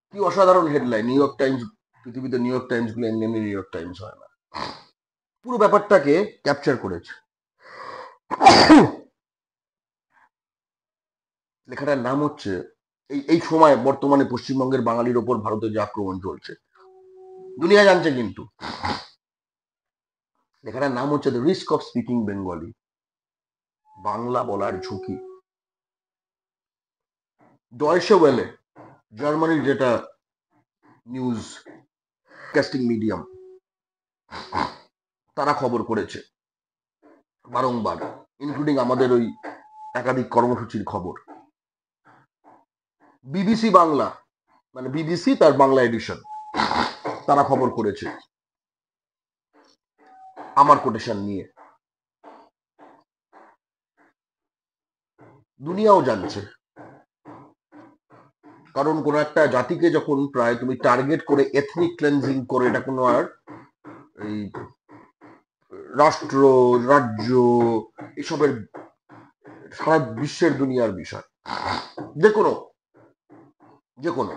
কি অসাধারণ হেডলাইন! নিউ ইয়র্ক টাইমস, পৃথিবীতে নিউ ইয়র্ক টাইমস গুলো এমনি এমনি নিউ ইয়র্ক টাইমস হয় না, পুরো ব্যাপারটাকে ক্যাপচার করেছে। লেখাটার নাম হচ্ছে, এই সময় বর্তমানে পশ্চিমবঙ্গের বাঙালির ওপর ভারতের যে আক্রমণ চলছে, দুনিয়া জানছে কিন্তু, লেখাটার নাম হচ্ছে the risk of speaking Bengali, Bangla বলার ঝুঁকি। ডয়েশে ওয়েলে, জার্মানির যেটা নিউজ কাস্টিং মিডিয়াম, তারা খবর করেছে বারংবার, ইনক্লুডিং আমাদের ওই একাধিক কর্মসূচির খবর। বিবিসি বাংলা, মানে বিবিসি তার বাংলা এডিশন, তারা খবর করেছে আমার কোটেশন নিয়ে। দুনিয়াও জানছে, কারণ কোন একটা জাতিকে যখন প্রায় তুমি টার্গেট করে এথনিক ক্লেন্সিং করে, এটা কোনো আর এই রাষ্ট্র, রাজ্য, এসবের সারা বিশ্বের দুনিয়ার বিষয়, যে কোনো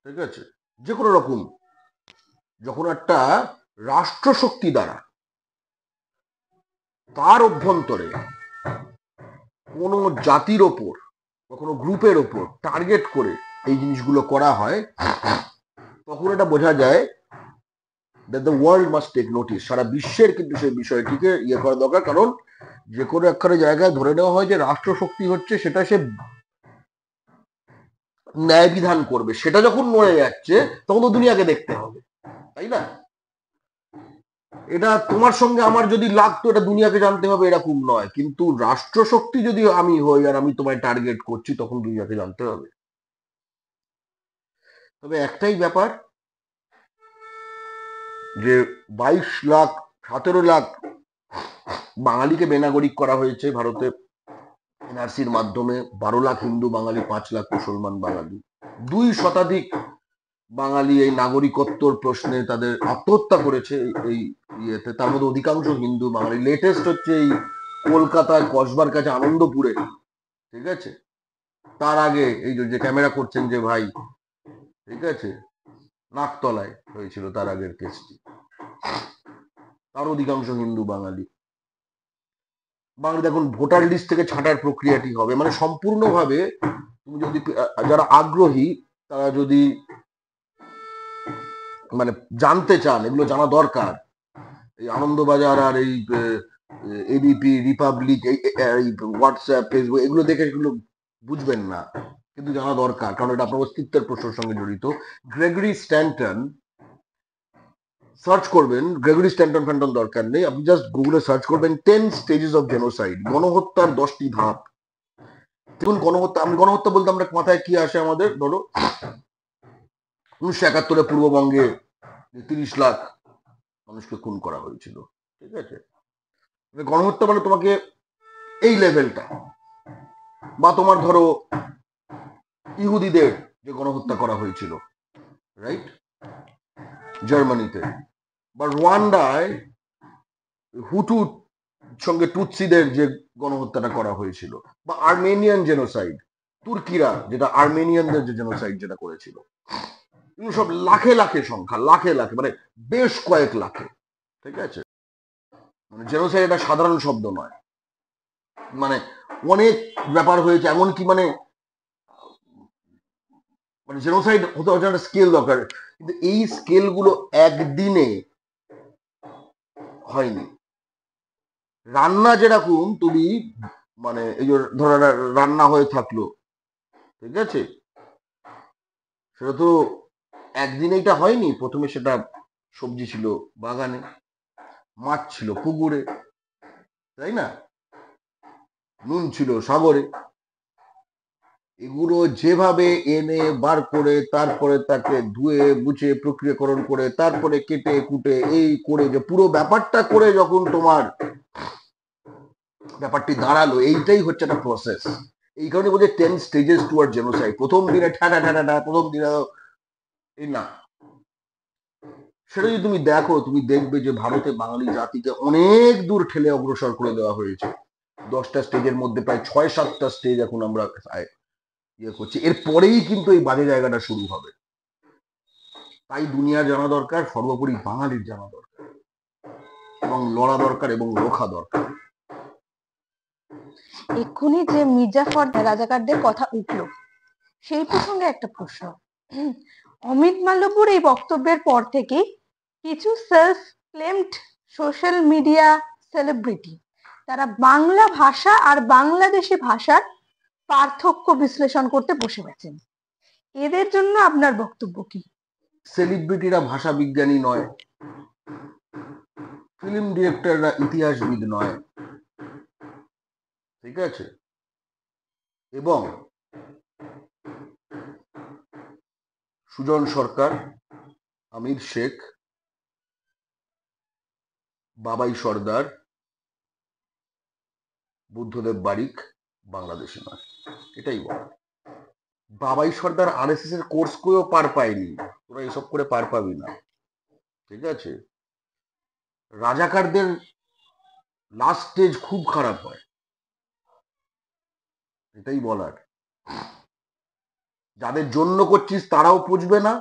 ঠিক আছে, যে কোনো রকম যখন একটা রাষ্ট্রশক্তি দ্বারা তার অভ্যন্তরে কোনো জাতির ওপর বা কোনো গ্রুপের ওপর টার্গেট করে এই জিনিসগুলো করা হয়, তখন এটা বোঝা যায় that the world must take notice। সারা বিশ্বের কিন্তু সেই বিষয়টিকে ইয়ে করা দরকার, কারণ যে কোনো একখানে জায়গায় ধরে নেওয়া হয় যে রাষ্ট্রশক্তি হচ্ছে সেটা সে ন্যায় বিধান করবে, সেটা যখন নড়ে যাচ্ছে তখন তো দুনিয়াকে দেখতে হবে, তাই না? এটা তোমার সঙ্গে আমার যদি লাগতো, এটা দুনিয়াকে জানতে হবে এরকম নয়, কিন্তু রাষ্ট্রশক্তি যদি আমি হই আর আমি তোমায় টার্গেট করছি, তখন দুনিয়াকে জানতে হবে। তবে একটাই ব্যাপার, যে 22 লাখ 17 লাখ বাঙালিকে বেনাগরিক করা হয়েছে ভারতে এনআরসির মাধ্যমে, 12 লাখ হিন্দু বাঙালি, 5 লাখ মুসলমান বাঙালি, 2 শতাধিক বাঙালি এই নাগরিকত্বর প্রশ্নে তাদের আত্মহত্যা করেছে এই ইয়েতে, তার মধ্যে অধিকাংশ হিন্দু বাঙালি। লেটেস্ট হচ্ছে এই কলকাতায় কসবার কাছে আনন্দপুরে, ঠিক আছে, তার আগে এই যে ক্যামেরা করছেন যে ভাই, ঠিক আছে, নাকতলায় হয়েছিল তার আগের কেসটি, তার অধিকাংশ হিন্দু বাঙালি। বাঙালি এখন ভোটার লিস্ট থেকে ছাঁটার প্রক্রিয়াটি হবে, মানে সম্পূর্ণভাবে তুমি যদি যারা আগ্রহী তারা যদি মানে জানতে চান, এগুলো জানা দরকার। এই আনন্দবাজার আর এই এবিপি, রিপাবলিক, এই হোয়াটসঅ্যাপ, ফেসবুক, এগুলো দেখে এগুলো বুঝবেন না, কিন্তু জানা দরকার, কারণ এটা আপনার অস্তিত্বের প্রশ্নের সঙ্গে জড়িত। গ্রেগরি স্ট্যান্টন সার্চ করবেন, গ্রেগরি স্ট্যান্টন ফ্যান্টন দরকার নেই, আপনি জাস্ট গুগলে সার্চ করবেন 10 স্টেজেস অফ জেনোসাইড, গণহত্যার 10টি ধাপ। দেখুন গণহত্যা, আমি গণহত্যা বলতে আমরা মাথায় কি আসে আমাদের, ধরো 1971 পূর্ববঙ্গে 30 লাখ মানুষকে খুন করা হয়েছিল, ঠিক আছে। গণহত্যা মানে তোমাকে এই লেভেলটা, বা তোমার ধরো ইহুদিদের যে গণহত্যা করা হয়েছিল, রাইট, জার্মানিতে, বা রোয়ান্ডায় হুটু সঙ্গে টুৎসিদের যে গণহত্যাটা করা হয়েছিল, বা আর্মেনিয়ান জেনোসাইড, তুর্কিরা যেটা আর্মেনিয়ানদের যে জেনোসাইড যেটা করেছিল, এগুলো সব লাখে লাখে সংখ্যা, লাখে লাখে, মানে বেশ কয়েক লাখে, ঠিক আছে। মানে জেনোসাইড এটা সাধারণ শব্দ নয়, মানে অনেক ব্যাপার হয়েছে, এমনকি মানে মানে জেনোসাইড হতে হচ্ছে একটা স্কেল দরকার, কিন্তু এই স্কেল গুলো একদিনে হয়নি। রান্না যেরকম তুমি মানে এই যে ধরো রান্না হয়ে থাকলো, ঠিক আছে, সেটা তো একদিনে এটা হয়নি। প্রথমে সেটা সবজি ছিল বাগানে, মাছ ছিল পুকুরে, তাই না, নুন ছিল সাগরে, এগুলো যেভাবে এনে বার করে তারপরে তাকে ধুয়ে মুছে প্রক্রিয়াকরণ করে তারপরে কেটে কুটে এই করে যে পুরো ব্যাপারটা করে যখন তোমার ব্যাপারটি দাঁড়ালো, এইটাই হচ্ছে একটা প্রসেস। এই কারণে বলছে 10 স্টেজেস টুয়ার্ড জেনোসাইড। প্রথম দিনে ঠাটা ঠাটা ঠা, প্রথম দিনে এই না, সেটা যদি তুমি দেখো, তুমি দেখবে যে ভারতে বাঙালি জাতিকে অনেক দূর ঠেলে অগ্রসর করে দেওয়া হয়েছে। 10টা স্টেজের মধ্যে প্রায় 6-7টা স্টেজ এখন আমরা ইয়ে করছি, এরপরেই কিন্তু এই বাজে জায়গাটা শুরু হবে। তাই দুনিয়ার জানা দরকার, সর্বোপরি বাঙালির জানা দরকার, এবং লড়া দরকার এবং রোখা দরকার। এক্ষুনি যে মির্জাফর রাজাকারদের কথা উঠলো, সেই প্রসঙ্গে একটা প্রশ্ন। অমিত মাল্যপুর এই বক্তব্যের পর থেকেই কিছু self claimed social media celebrity তারা বাংলা ভাষা আর বাংলাদেশি ভাষার পার্থক্য বিশ্লেষণ করতে বসে গেছেন। এদের জন্য আপনার বক্তব্য কি? সেলিব্রিটিরা ভাষা বিজ্ঞানী নয়, ফিল্ম ডিরেক্টররা ইতিহাসবিদ নয়, ঠিক আছে? এবং সুজন সরকার, আমির শেখ, বাবাই সর্দার, বুদ্ধদেব বারিক বাংলাদেশি নয়, এটাই বল। বাবাই সর্দার আরএসএস এর কোর্স করেও পার পায়নি, তোরা এসব করে পার পাবি না, ঠিক আছে? রাজাকারদের লাস্ট স্টেজ খুব খারাপ হয়, এটাই বলার। যাদের জন্য করছিস তারাও পুষবে না,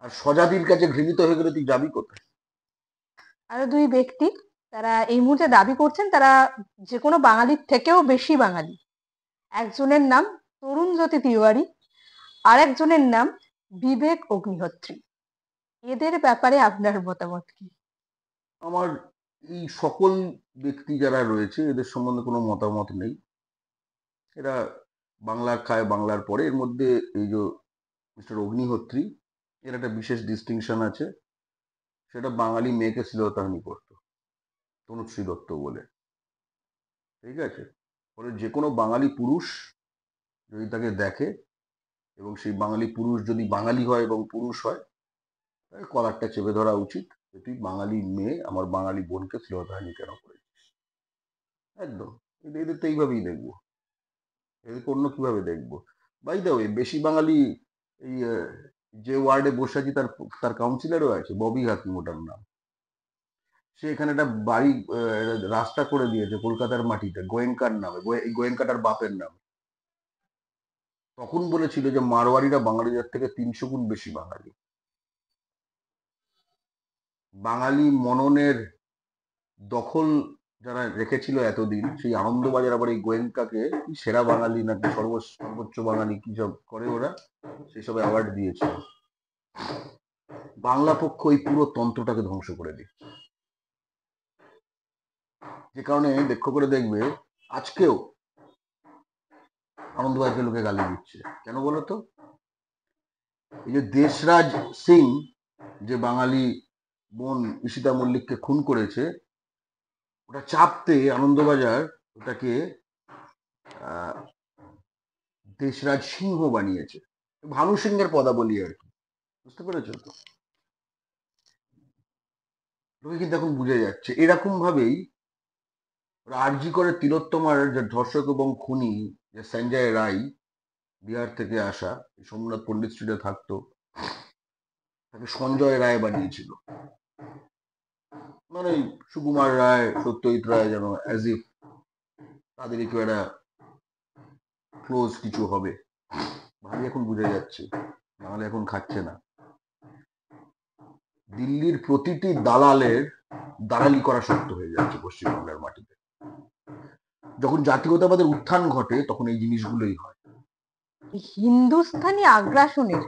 আর স্বজাতির কাছে ঘৃণিত হয়ে গেলে তুই যাবি কোথায়? আরো দুই ব্যক্তি তারা এই মুহূর্তে দাবি করছেন তারা যে কোনো বাঙালির থেকেও বেশি বাঙালি। একজনের নাম তরুণ জ্যোতি তিওয়ারি, আর একজনের নাম বিবেক অগ্নিহোত্রী। এদের ব্যাপারে আপনার মতামত কি? আমার এই সকল ব্যক্তি যারা রয়েছে এদের সম্বন্ধে কোনো মতামত নেই। এরা বাংলা খায় বাংলার পরে। এর মধ্যে এই যে মিস্টার অগ্নিহোত্রী, এর একটা বিশেষ ডিস্টিংশন আছে, সেটা বাঙালি মেয়েকে শ্লীলতাহানি করতো, তনুশ্রী দত্ত বলে, ঠিক আছে? ফলে যে কোনো বাঙালি পুরুষ যদি তাকে দেখে এবং সেই বাঙালি পুরুষ যদি বাঙালি হয় এবং পুরুষ হয়, তার কলারটা চেপে ধরা উচিত যে তুই বাঙালি মেয়ে আমার বাঙালি বোনকে শ্লীলতাহানি কেন করেছিস। একদম, এদের তো এইভাবেই দেখবো, এদেরকে অন্য কিভাবে দেখবো? বাই দ্য ওয়ে, বেশি বাঙালি এই যে ওয়ার্ডে বসে আছি তার তার কাউন্সিলরও আছে, ববি হাকিম ওটার নাম। সে এখানে একটা বাড়ি রাস্তা করে দিয়েছে কলকাতার মাটিতে, গোয়েঙ্কার নামে, এই গোয়েঙ্কাটার বাপের নাম। তখন বলেছিল যে মারোয়ারিরা বাঙালিদের থেকে 300 গুণ বেশি বাঙালি। বাঙালি মননের দখল যারা রেখেছিল এতদিন, সেই আনন্দবাজার আবার এই গোয়েঙ্কাকে সেরা বাঙালি নাকি সর্বোচ্চ বাঙালি কি সব করে ওরা, সেসব অ্যাওয়ার্ড দিয়েছিল। বাংলা পক্ষ এই পুরো তন্ত্রটাকে ধ্বংস করে দিচ্ছে, যে কারণে লক্ষ্য করে দেখবে আজকেও আনন্দবাজারকে লোকে গালি দিচ্ছে। কেন বলতো? এই যে দেশরাজ সিং যে বাঙালি বোন ঈশিতা মল্লিককে খুন করেছে, ওটা চাপতে আনন্দবাজার ওটাকে দেশরাজ সিংহ বানিয়েছে, ভানু সিংহের পদাবলী আর কি, বুঝতে পেরেছো তো? লোকে কিন্তু এখন বুঝে যাচ্ছে। এরকম ভাবেই আরজি করে তিলোত্তমার যে ধর্ষক এবং খুনি যে সঞ্জয় রায়, বিহার থেকে আসা, সোমনাথ পন্ডিত স্ট্রিটে থাকতো, তাকে সঞ্জয় রায় বানিয়েছিল। মানে সুকুমার রায়, সত্যজিৎ রায় যেন অ্যাজ ইফ তাদের একটু একটা ক্লোজ কিছু হবে। ভাবি এখন বুঝে যাচ্ছে, নাহলে এখন খাচ্ছে না। দিল্লির প্রতিটি দালালের দালালি করা শক্ত হয়ে যাচ্ছে পশ্চিমবাংলার মাটিতে। যখন জাতীয়তাবাদের উত্থান ঘটে তখন এই জিনিসগুলোই হয়। হিন্দুস্তানি আগ্রাসনের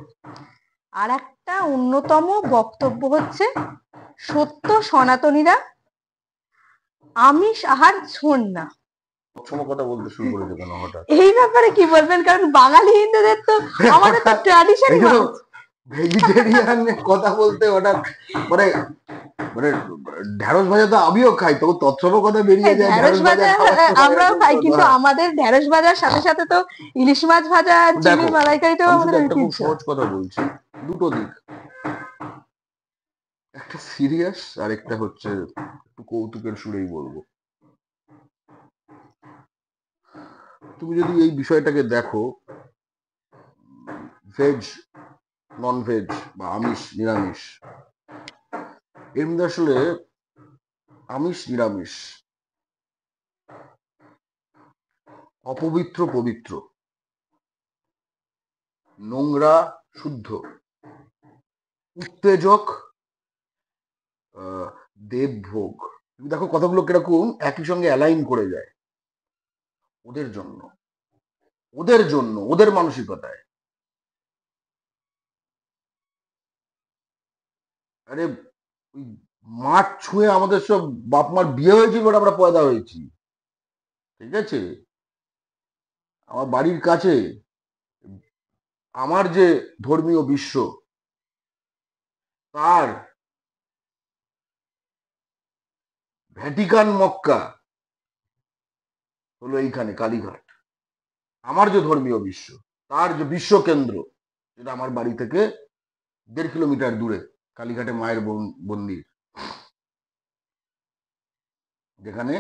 আর একটা অন্যতম বক্তব্য হচ্ছে সত্য সনাতনীরা আমিষ আহার ছোঁন না। সব কথা বলতে শুরু করেছে কেন হঠাৎ? এই ব্যাপারে কি বলবেন? কারণ বাঙালি হিন্দুদের তো আমাদের তো ট্র্যাডিশনই ভেজিটেরিয়ান কথা বলতে হঠাৎ মানে মানে ঢ্যাঁড়স ভাজা তো আমিও খাই, তবু তৎসম কথা বেরিয়ে যায়। ঢ্যাঁড়স ভাজা আমরাও খাই, কিন্তু আমাদের ঢ্যাঁড়স ভাজার সাথে সাথে তো ইলিশ মাছ ভাজা, চিংড়ি মালাইকারিটাও আমাদের একটা খুব ঐতিহ্য। সহজ কথা বলছি, দুটো দিক, একটা সিরিয়াস আর একটা হচ্ছে একটু কৌতুকের সুরেই বলবো। তুমি যদি এই বিষয়টাকে দেখো, ভেজ নন ভেজ বা আমিষ নিরামিষ, এর মধ্যে আসলে আমিষ নিরামিষ, অপবিত্র পবিত্র, নোংরা শুদ্ধ, উত্তেজক দেবভোগ, তুমি দেখো কথাগুলো কিরকম একই সঙ্গে অ্যালাইন করে যায় ওদের জন্য, ওদের মানসিকতায়। আরে ওই মাঠ ছুঁয়ে আমাদের সব বাপ মার বিয়ে হয়েছিল, ওটা আমরা পয়দা হয়েছি। ঠিক আছে, আমার বাড়ির কাছে আমার যে ধর্মীয় বিশ্ব, তার ভ্যাটিকান মক্কা হলো এইখানে কালীঘাট। আমার যে ধর্মীয় বিশ্ব, তার যে বিশ্ব কেন্দ্র, যেটা আমার বাড়ি থেকে 1.5 কিলোমিটার দূরে, কালীঘাটে মায়ের মন্দির, যেখানে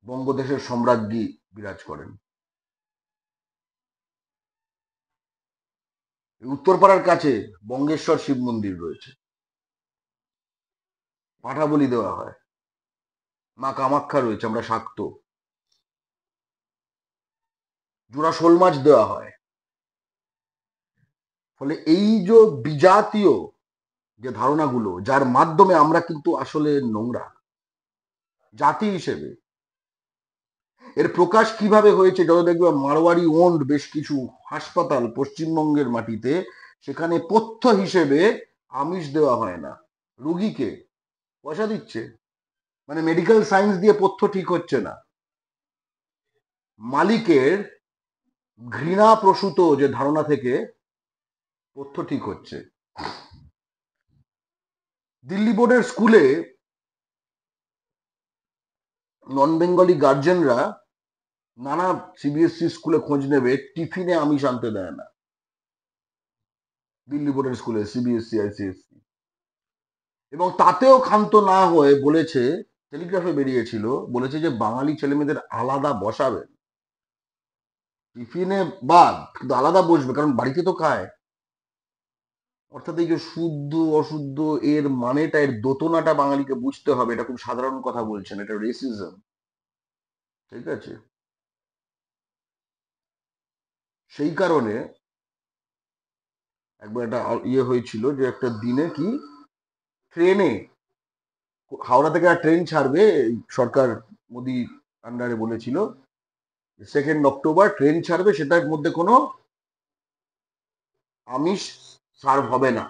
বঙ্গদেশের সম্রাজ্ঞী বিরাজ করেন। উত্তরপাড়ার কাছে বঙ্গেশ্বর শিব মন্দির রয়েছে, পাঠা বলি দেওয়া হয়, মা কামাখ্যা রয়েছে, আমরা শাক্ত, জোড়া শোল মাছ দেওয়া হয়। ফলে এই যে বিজাতীয় যে ধারণাগুলো, যার মাধ্যমে আমরা কিন্তু আসলে নোংরা জাতি হিসেবে, এর প্রকাশ কিভাবে হয়েছে, যত দেখবে মারোয়ারি ওন্ড বেশ কিছু হাসপাতাল পশ্চিমবঙ্গের মাটিতে, সেখানে পথ্য হিসেবে আমিষ দেওয়া হয় না, রুগীকে পয়সা দিচ্ছে, মানে মেডিকেল সায়েন্স দিয়ে পথ্য ঠিক হচ্ছে না, মালিকের ঘৃণা প্রসূত যে ধারণা থেকে পথ্য ঠিক হচ্ছে। দিল্লি বোর্ডের স্কুলে নন বেঙ্গলি গার্জেনরা নানা সিবিএসসি স্কুলে খোঁজ নেবে, টিফিনে আমিষ আনতে দেয় না। দিল্লি বোর্ডের স্কুলে সিবিএসসি আইসিএসসি, এবং তাতেও ক্ষান্ত না হয়ে বলেছে, টেলিগ্রাফে বেরিয়েছিল, বলেছে যে বাঙালি ছেলেমেয়েদের আলাদা বসাবেন, টিফিনে বাদ, কিন্তু আলাদা বসবে, কারণ বাড়িতে তো খায়। অর্থাৎ এই যে শুদ্ধ অশুদ্ধ, এর মানেটা, এর দোতনাটা বাঙালিকে বুঝতে হবে। এটা খুব সাধারণ কথা বলছেন, এটা রেসিজম। ঠিক আছে, সেই কারণে একবার একটা ইয়ে হয়েছিল যে একটা দিনে কি ট্রেনে, হাওড়া থেকে একটা ট্রেন ছাড়বে, সরকার মোদি আন্ডারে বলেছিল 2 অক্টোবর ট্রেন ছাড়বে, সেটার মধ্যে কোনো আমিষ সার্ভ হবে না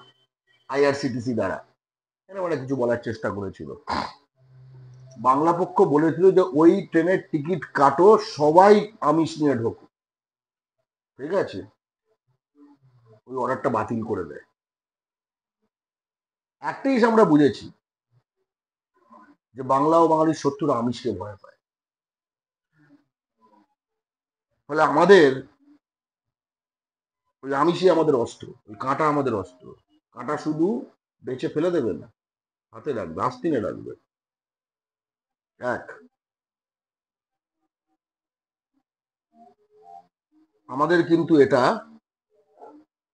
আইআরসিটিসি দ্বারা, এরকম একটা কিছু বলার চেষ্টা করেছিল। বাংলা পক্ষ বলেছিল যে ওই ট্রেনের টিকিট কাটো, সবাই আমিষ নিয়ে ঢোকো। ঠিক আছে, ওই অর্ডারটা বাতিল করে দেয়। একটা জিনিস আমরা বুঝেছি, যে বাংলা ও বাঙালির শত্রুরা আমিষকে ভয় পায়। ফলে আমাদের ওই আমিষই আমাদের অস্ত্র, ওই কাঁটা আমাদের অস্ত্র। কাঁটা শুধু বেঁচে ফেলে দেবে না, হাতে রাখবে, আস্তিনে রাখবে। এক, আমাদের কিন্তু এটা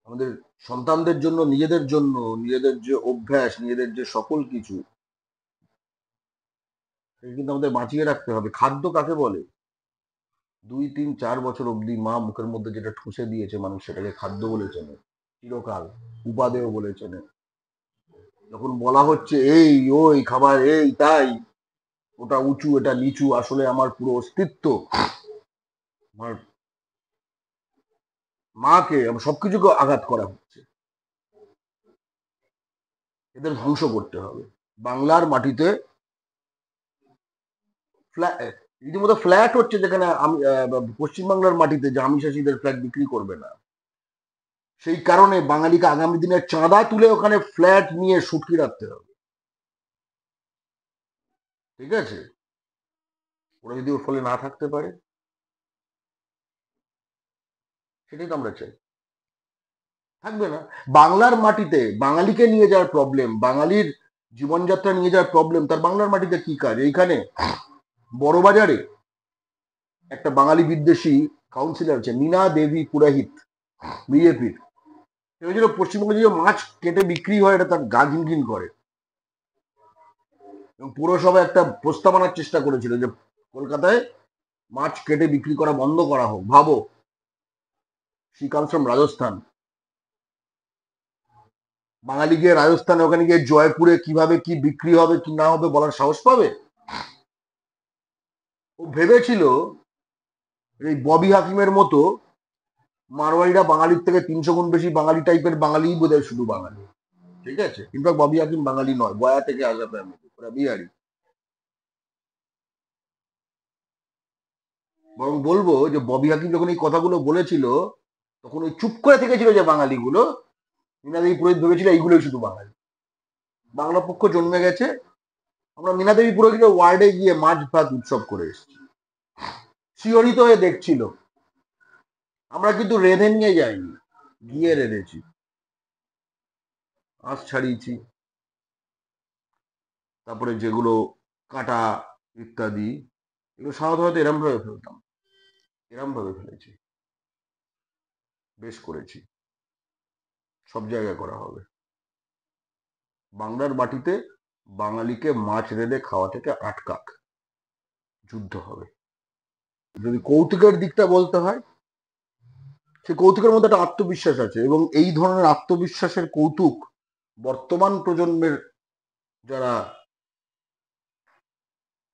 আমাদের সন্তানদের জন্য, নিজেদের জন্য, নিজেদের যে অভ্যাস, নিজেদের যে সকল কিছু, সেটা কিন্তু আমাদের বাঁচিয়ে রাখতে হবে। খাদ্য কাকে বলে? 2, 3, 4 বছর অব্দি মা মুখের মধ্যে যেটা ঠুসে দিয়েছে, মানুষ সেটাকে খাদ্য বলে চেনে চিরকাল, উপাদেয় বলে চেনে। যখন বলা হচ্ছে এই ওই খাবার, এই তাই, ওটা উঁচু এটা নিচু, আসলে আমার পুরো অস্তিত্ব, আমার মাকে, আমার সবকিছুকে আঘাত করা হচ্ছে। এদের ধ্বংস করতে হবে। বাংলার মাটিতে রীতিমতো ফ্ল্যাট হচ্ছে, যেখানে পশ্চিমবাংলার মাটিতে যে আমিষাসীদের ফ্ল্যাট বিক্রি করবে না, সেই কারণে বাঙালিকে আগামী দিনে চাঁদা তুলে ওখানে ফ্ল্যাট নিয়ে সুটকি রাখতে হবে। ঠিক আছে, ওরা যদি ওর ফলে না থাকতে পারে, সেটাই তো আমরা চাই, থাকবে না। বাংলার মাটিতে বাঙালিকে নিয়ে যাওয়ার প্রবলেম, বাঙালির জীবনযাত্রা নিয়ে যাওয়ার প্রবলেম, তার বাংলার মাটিতে কি কাজ? এইখানে বড়বাজারে একটা বাঙালি বিদ্বেষী কাউন্সিলর আছে, নীনা দেবী পুরোহিত, বিজেপির। সেটা পশ্চিমবঙ্গে যে মাছ কেটে বিক্রি হয়, এটা তার গা ঘিনঘিন করে। এবং পুরসভা একটা প্রস্তাব আনার চেষ্টা করেছিল যে কলকাতায় মাছ কেটে বিক্রি করা বন্ধ করা হোক। ভাবো, শি কামস ফ্রম রাজস্থান, বাঙালি গিয়ে রাজস্থানে, ওখানে গিয়ে জয়পুরে কিভাবে কি বিক্রি হবে কি না হবে বলার সাহস পাবে? ও ভেবেছিল এই ববি হাকিমের মতো মারওয়াড়িরা বাঙালির থেকে 300 গুণ বেশি বাঙালি টাইপের, বাঙালি বোধহয় শুধু বাঙালি। ঠিক আছে? ইনফ্যাক্ট ববি হাকিম বাঙালি নয়, গয়া থেকে আসা ফ্যামিলি, ওরা বিহারি। বরং বলবো যে ববি হাকিম যখন এই কথাগুলো বলেছিল তখন ওই চুপ করে থেকেছিল যে বাঙালিগুলো, মীনাদেবী পুরোহিত ভেবেছিল এইগুলোই শুধু বাঙালি। বাংলা পক্ষ জন্মে গেছে। আমরা মীনাদেবী পুরোহিতের ওয়ার্ডে গিয়ে মাছ ভাত উৎসব করে এসেছি, শিহরিত হয়ে দেখছিল। আমরা কিন্তু রেঁধে নিয়ে যাইনি, গিয়ে রেঁধেছি, আঁশ ছাড়িয়েছি, তারপরে যেগুলো কাটা ইত্যাদি, এগুলো সাধারণত এরম ভাবে ফেলতাম, এরম ভাবে ফেলেছি, বেশ করেছি। সব জায়গায় করা হবে। বাংলার মাটিতে বাঙালিকে মাছ রেঁধে খাওয়া থেকে আটকাক, যুদ্ধ হবে। যদি কৌতুকের দিকটা বলতে হয়, সে কৌতুকের মধ্যে একটা আত্মবিশ্বাস আছে, এবং এই ধরনের আত্মবিশ্বাসের কৌতুক বর্তমান প্রজন্মের যারা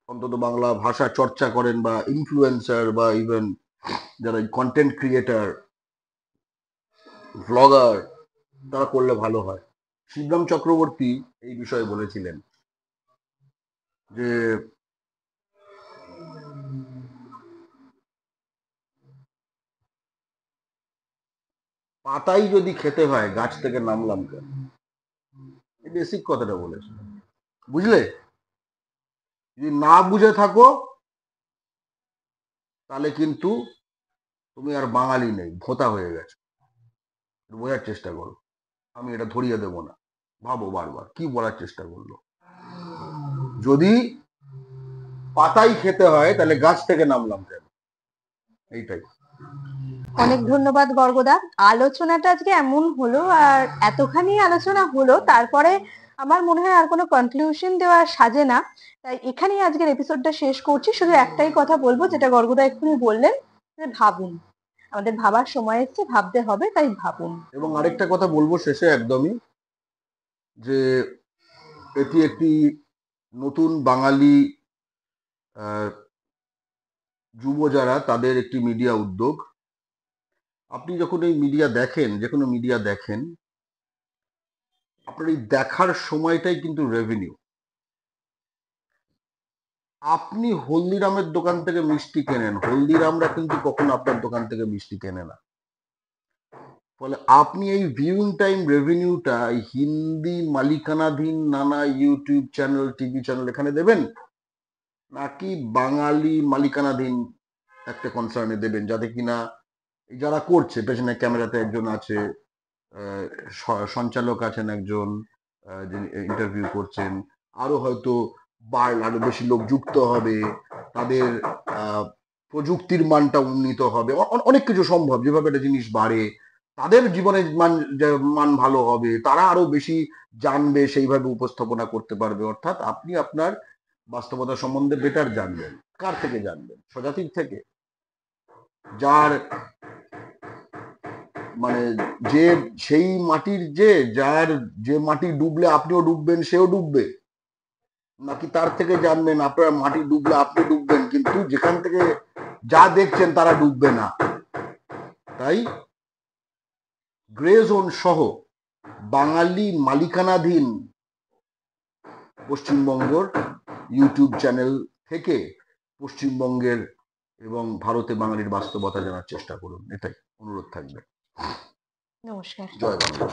অন্তত বাংলা ভাষা চর্চা করেন বা ইনফ্লুয়েন্সার বা ইভেন যারা কন্টেন্ট ক্রিয়েটার, ব্লগার, তারা করলে ভালো হয়। শিবরাম চক্রবর্তী এই বিষয়ে বলেছিলেন যে পাতাই যদি খেতে হয় গাছ থেকে নামলাম কেন, এই বেসিক কথাটা বলেছে। বুঝলে? যদি না বুঝে থাকো তাহলে কিন্তু তুমি আর বাঙালি নেই, ভোঁতা হয়ে গেছে। বোঝার চেষ্টা করো, আমি এটা ধরিয়ে দেব না। ভাবো বারবার কি বলার চেষ্টা করলো। যদি পাতাই খেতে হয় তাহলে গাছ থেকে নামলাম কেন, এইটাই। অনেক ধন্যবাদ গর্গদা। আলোচনাটা আজকে এমন হলো, আর এতখানি আলোচনা হলো, তারপরে আমার মনে হয় আর কোনো কনক্লুশন দেওয়া সাজে না। তাই এখানেই আজকের এপিসোডটা শেষ করছি। শুধু একটাই কথা বলবো, যেটা গর্গদা এক্ষুনি বললেন, যে ভাবুন, আমাদের ভাবার সময় এসছে, ভাবতে হবে, তাই ভাবুন। এবং আরেকটা কথা বলবো শেষে একদমই, যে এটি একটি নতুন বাঙালি যুব যারা, তাদের একটি মিডিয়া উদ্যোগ। আপনি যখন এই মিডিয়া দেখেন, যে কোনো মিডিয়া দেখেন, আপনার এই দেখার সময়টাই কিন্তু রেভিনিউ। আপনি হলদিরামের দোকান থেকে মিষ্টি কেনেন, হলদিরামরা কিন্তু কখনো আপনার দোকান থেকে মিষ্টি কেনে না। ফলে আপনি এই ভিউইং টাইম রেভিনিউটা হিন্দি মালিকানাধীন নানা ইউটিউব চ্যানেল, টিভি চ্যানেল এখানে দেবেন, নাকি বাঙালি মালিকানাধীন একটা কনসার্নে দেবেন, যাতে কিনা যারা করছে, পেছনে ক্যামেরাতে একজন আছে, সঞ্চালক আছেন একজন, যিনি ইন্টারভিউ করছেন, আরো হয়তো আরো বেশি লোক যুক্ত হবে, তাদের প্রযুক্তির মানটা উন্নীত হবে, অনেক কিছু সম্ভব। যেভাবে একটা জিনিস বাড়ে, তাদের জীবনের মান ভালো হবে, তারা আরো বেশি জানবে, সেইভাবে উপস্থাপনা করতে পারবে। অর্থাৎ আপনি আপনার বাস্তবতা সম্বন্ধে বেটার জানবেন। কার থেকে জানবেন? স্বজাতির থেকে, যার মানে যে সেই মাটির যার যে মাটি ডুবলে আপনিও ডুববেন, সেও ডুববে, নাকি তার থেকে জানবেন আপনার মাটি ডুবলে আপনি ডুববেন, কিন্তু যেখান থেকে যা দেখছেন তারা ডুববে না। তাই গ্রে জোন সহ বাঙালি মালিকানাধীন পশ্চিমবঙ্গের ইউটিউব চ্যানেল থেকে পশ্চিমবঙ্গের এবং ভারতে বাঙালির বাস্তবতা জানার চেষ্টা করুন, এটাই অনুরোধ থাকবে। নমস্কার। জয় বাংলা।